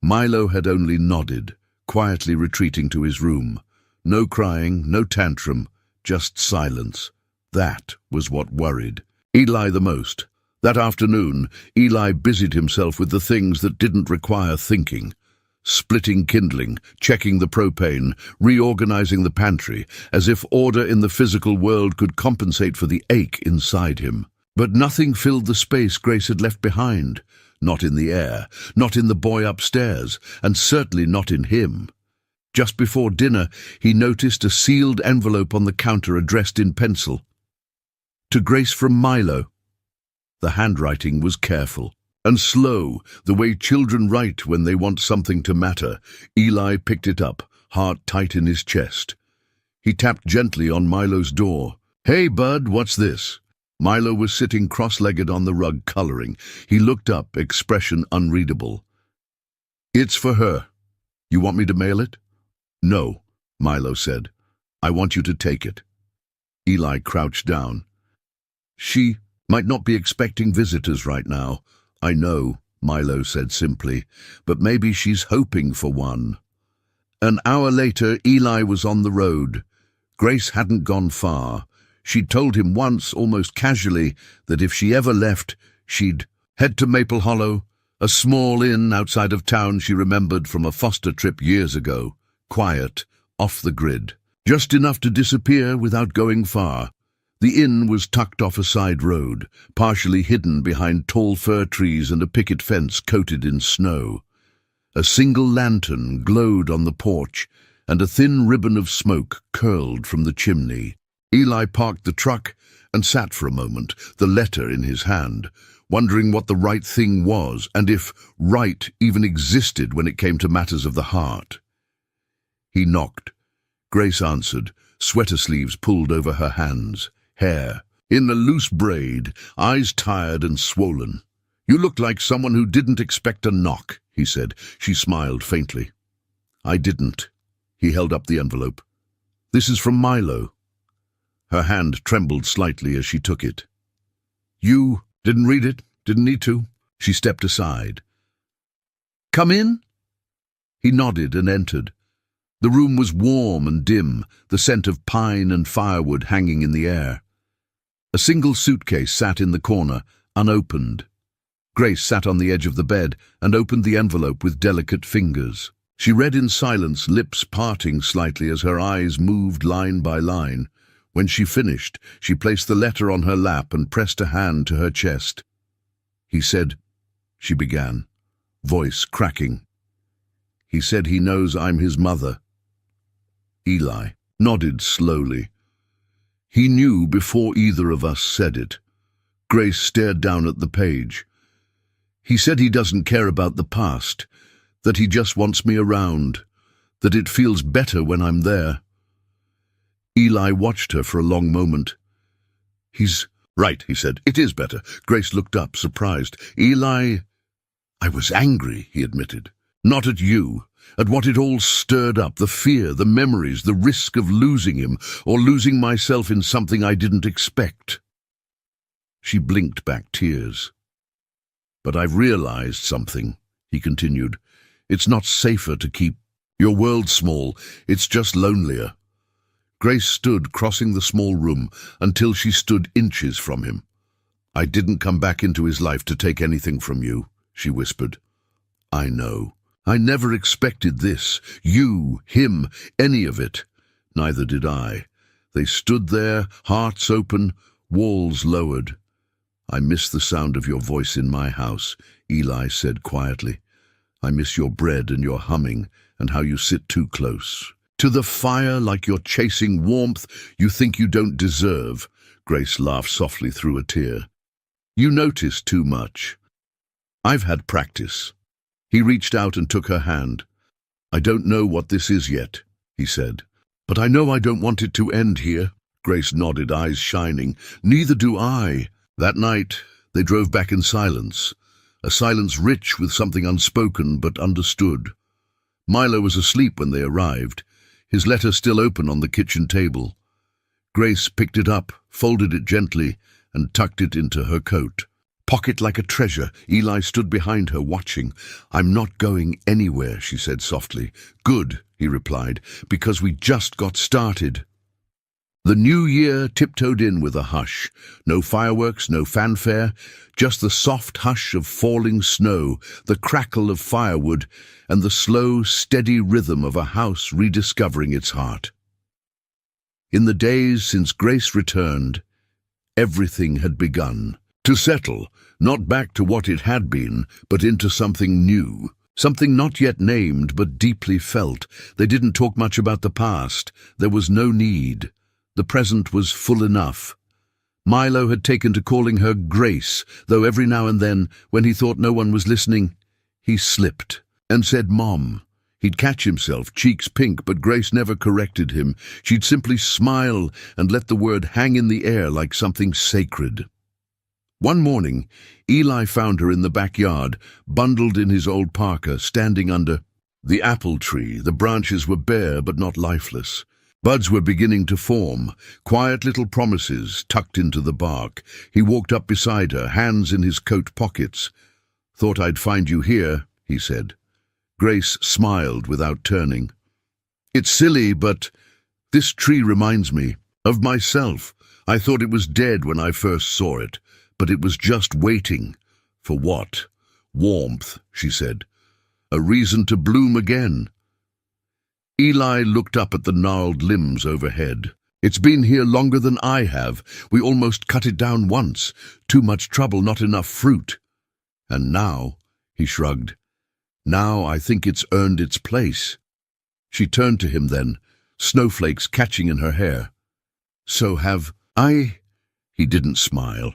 Milo had only nodded, quietly retreating to his room. No crying, no tantrum, just silence. That was what worried Eli the most. That afternoon, Eli busied himself with the things that didn't require thinking. Splitting kindling, checking the propane, reorganizing the pantry, as if order in the physical world could compensate for the ache inside him. But nothing filled the space Grace had left behind. Not in the air, not in the boy upstairs, and certainly not in him. Just before dinner, he noticed a sealed envelope on the counter addressed in pencil. To Grace from Milo. The handwriting was careful and slow, the way children write when they want something to matter. Eli picked it up, heart tight in his chest. He tapped gently on Milo's door. "Hey, bud, what's this?" Milo was sitting cross-legged on the rug, coloring. He looked up, expression unreadable. "It's for her. You want me to mail it?" "No," Milo said. "I want you to take it." Eli crouched down. She might not be expecting visitors right now. I know, Milo said simply, but maybe she's hoping for one. An hour later, Eli was on the road. Grace hadn't gone far. She'd told him once, almost casually, that if she ever left, she'd head to Maple Hollow, a small inn outside of town she remembered from a Foster trip years ago. Quiet, off the grid. Just enough to disappear without going far. The inn was tucked off a side road, partially hidden behind tall fir trees and a picket fence coated in snow. A single lantern glowed on the porch, and a thin ribbon of smoke curled from the chimney. Eli parked the truck and sat for a moment, the letter in his hand, wondering what the right thing was and if right even existed when it came to matters of the heart. He knocked. Grace answered, sweater sleeves pulled over her hands, hair in a loose braid, eyes tired and swollen. "You look like someone who didn't expect a knock," he said. She smiled faintly. "I didn't." He held up the envelope. "This is from Milo." Her hand trembled slightly as she took it. "You didn't read it? Didn't need to?" She stepped aside. "Come in?" He nodded and entered. The room was warm and dim, the scent of pine and firewood hanging in the air. A single suitcase sat in the corner, unopened. Grace sat on the edge of the bed and opened the envelope with delicate fingers. She read in silence, lips parting slightly as her eyes moved line by line. When she finished, she placed the letter on her lap and pressed a hand to her chest. "He said," she began, voice cracking. "He said he knows I'm his mother." Eli nodded slowly. "He knew before either of us said it." Grace stared down at the page. "He said he doesn't care about the past, that he just wants me around, that it feels better when I'm there." Eli watched her for a long moment. "He's right," he said. "It is better." Grace looked up, surprised. "Eli, I was angry," he admitted. "Not at you, at what it all stirred up, the fear, the memories, the risk of losing him, or losing myself in something I didn't expect." She blinked back tears. "But I've realized something," he continued. "It's not safer to keep your world small, it's just lonelier." Grace stood, crossing the small room, until she stood inches from him. "I didn't come back into his life to take anything from you," she whispered. "I know. I never expected this, you, him, any of it. Neither did I." They stood there, hearts open, walls lowered. "I miss the sound of your voice in my house," Eli said quietly. "I miss your bread and your humming, and how you sit too close to the fire like you're chasing warmth you think you don't deserve." Grace laughed softly through a tear. "You notice too much. I've had practice." He reached out and took her hand. "I don't know what this is yet," he said, "but I know I don't want it to end here." Grace nodded, eyes shining. "Neither do I." That night, they drove back in silence, a silence rich with something unspoken but understood. Milo was asleep when they arrived, his letter still open on the kitchen table. Grace picked it up, folded it gently, and tucked it into her coat. Pocket like a treasure, Eli stood behind her, watching. "I'm not going anywhere," she said softly. "Good," he replied, "because we just got started." The new year tiptoed in with a hush. No fireworks, no fanfare, just the soft hush of falling snow, the crackle of firewood, and the slow, steady rhythm of a house rediscovering its heart. In the days since Grace returned, everything had begun to settle, not back to what it had been, but into something new. Something not yet named, but deeply felt. They didn't talk much about the past. There was no need. The present was full enough. Milo had taken to calling her Grace, though every now and then, when he thought no one was listening, he slipped and said Mom. He'd catch himself, cheeks pink, but Grace never corrected him. She'd simply smile and let the word hang in the air like something sacred. One morning, Eli found her in the backyard, bundled in his old parka, standing under the apple tree. The branches were bare but not lifeless. Buds were beginning to form, quiet little promises tucked into the bark. He walked up beside her, hands in his coat pockets. "Thought I'd find you here," he said. Grace smiled without turning. "It's silly, but this tree reminds me of myself. I thought it was dead when I first saw it, but it was just waiting. For what? Warmth," she said. "A reason to bloom again." Eli looked up at the gnarled limbs overhead. "It's been here longer than I have. We almost cut it down once. Too much trouble, not enough fruit. And now," he shrugged, "now I think it's earned its place." She turned to him then, snowflakes catching in her hair. "So have I?" He didn't smile.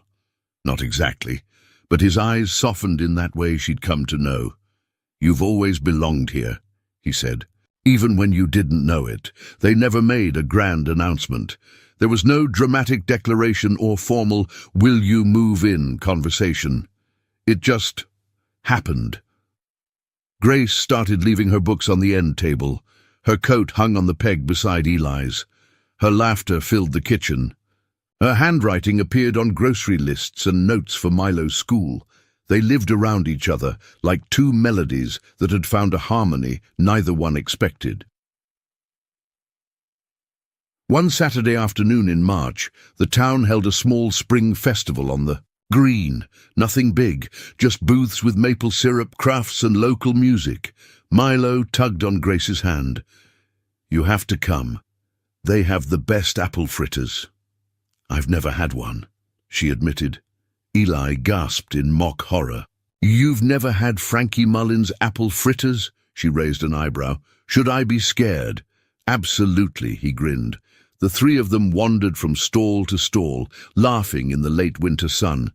Not exactly, but his eyes softened in that way she'd come to know. "You've always belonged here," he said. "Even when you didn't know it." They never made a grand announcement. There was no dramatic declaration or formal "will you move in" conversation. It just happened. Grace started leaving her books on the end table. Her coat hung on the peg beside Eli's. Her laughter filled the kitchen. Her handwriting appeared on grocery lists and notes for Milo's school. They lived around each other, like two melodies that had found a harmony neither one expected. One Saturday afternoon in March, the town held a small spring festival on the green. Nothing big, just booths with maple syrup, crafts and local music. Milo tugged on Grace's hand. "You have to come. They have the best apple fritters." "I've never had one," she admitted. Eli gasped in mock horror. "You've never had Frankie Mullin's apple fritters?" She raised an eyebrow. "Should I be scared?" "Absolutely," he grinned. The three of them wandered from stall to stall, laughing in the late winter sun.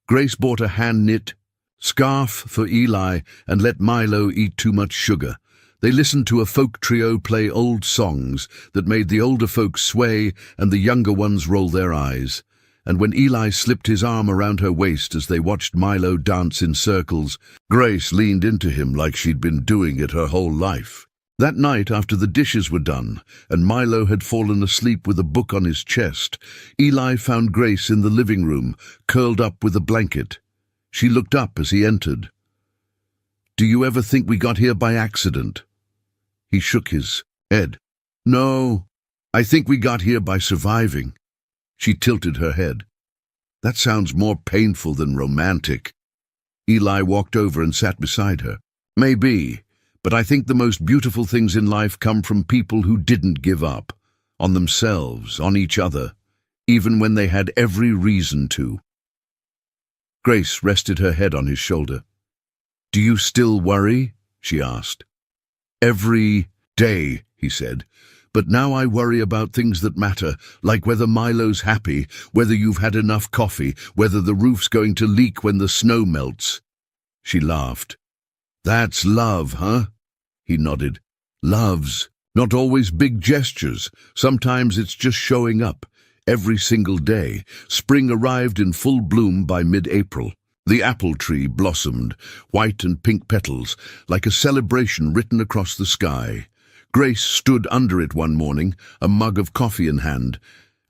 Grace bought a hand-knit scarf for Eli and let Milo eat too much sugar. They listened to a folk trio play old songs that made the older folks sway and the younger ones roll their eyes. And when Eli slipped his arm around her waist as they watched Milo dance in circles, Grace leaned into him like she'd been doing it her whole life. That night, after the dishes were done, and Milo had fallen asleep with a book on his chest, Eli found Grace in the living room, curled up with a blanket. She looked up as he entered. "Do you ever think we got here by accident?" He shook his head. "No, I think we got here by surviving." She tilted her head. "That sounds more painful than romantic." Eli walked over and sat beside her. "Maybe, but I think the most beautiful things in life come from people who didn't give up. On themselves, on each other, even when they had every reason to." Grace rested her head on his shoulder. "Do you still worry?" she asked. "Every day," he said. "But now I worry about things that matter, like whether Milo's happy, whether you've had enough coffee, whether the roof's going to leak when the snow melts." She laughed. "That's love, huh?" He nodded. "Love's not always big gestures. Sometimes it's just showing up. Every single day." Spring arrived in full bloom by mid-April. The apple tree blossomed, white and pink petals, like a celebration written across the sky. Grace stood under it one morning, a mug of coffee in hand,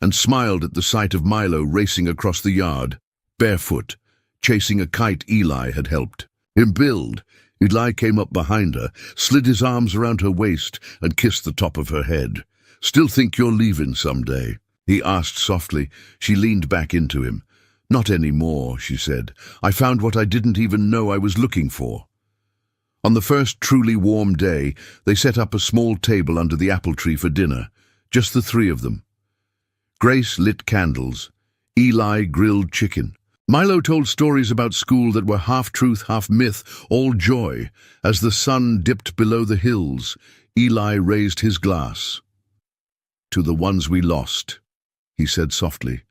and smiled at the sight of Milo racing across the yard, barefoot, chasing a kite Eli had helped him build. Eli came up behind her, slid his arms around her waist, and kissed the top of her head. "Still think you're leaving someday?" he asked softly. She leaned back into him. "Not anymore," she said. "I found what I didn't even know I was looking for." On the first truly warm day, they set up a small table under the apple tree for dinner, just the three of them. Grace lit candles. Eli grilled chicken. Milo told stories about school that were half truth, half myth, all joy. As the sun dipped below the hills, Eli raised his glass. "To the ones we lost," he said softly,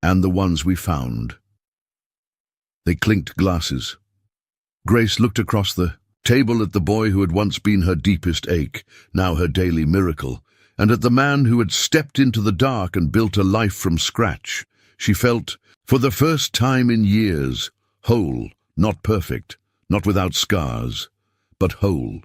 "and the ones we found." They clinked glasses. Grace looked across the table at the boy who had once been her deepest ache, now her daily miracle, and at the man who had stepped into the dark and built a life from scratch. She felt, for the first time in years, whole, not perfect, not without scars, but whole.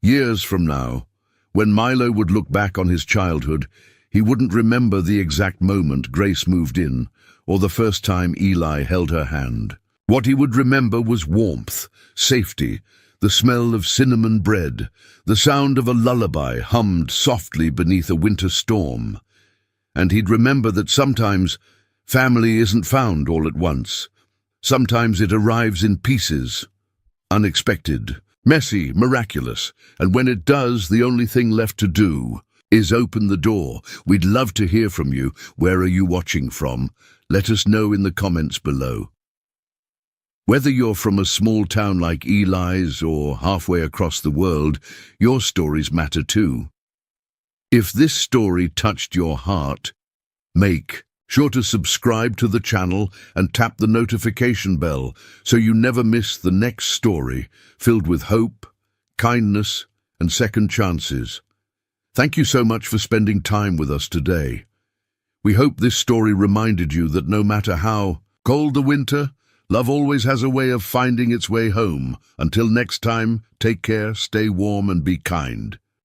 Years from now, When Milo would look back on his childhood, he wouldn't remember the exact moment Grace moved in, or the first time Eli held her hand. What he would remember was warmth, safety, the smell of cinnamon bread, the sound of a lullaby hummed softly beneath a winter storm. And he'd remember that sometimes family isn't found all at once. Sometimes it arrives in pieces, unexpected, messy, miraculous, and when it does, the only thing left to do is open the door. We'd love to hear from you. Where are you watching from? Let us know in the comments below. Whether you're from a small town like Eli's or halfway across the world, your stories matter too. If this story touched your heart, make sure to subscribe to the channel and tap the notification bell so you never miss the next story filled with hope, kindness, and second chances. Thank you so much for spending time with us today. We hope this story reminded you that no matter how cold the winter, love always has a way of finding its way home. Until next time, take care, stay warm, and be kind.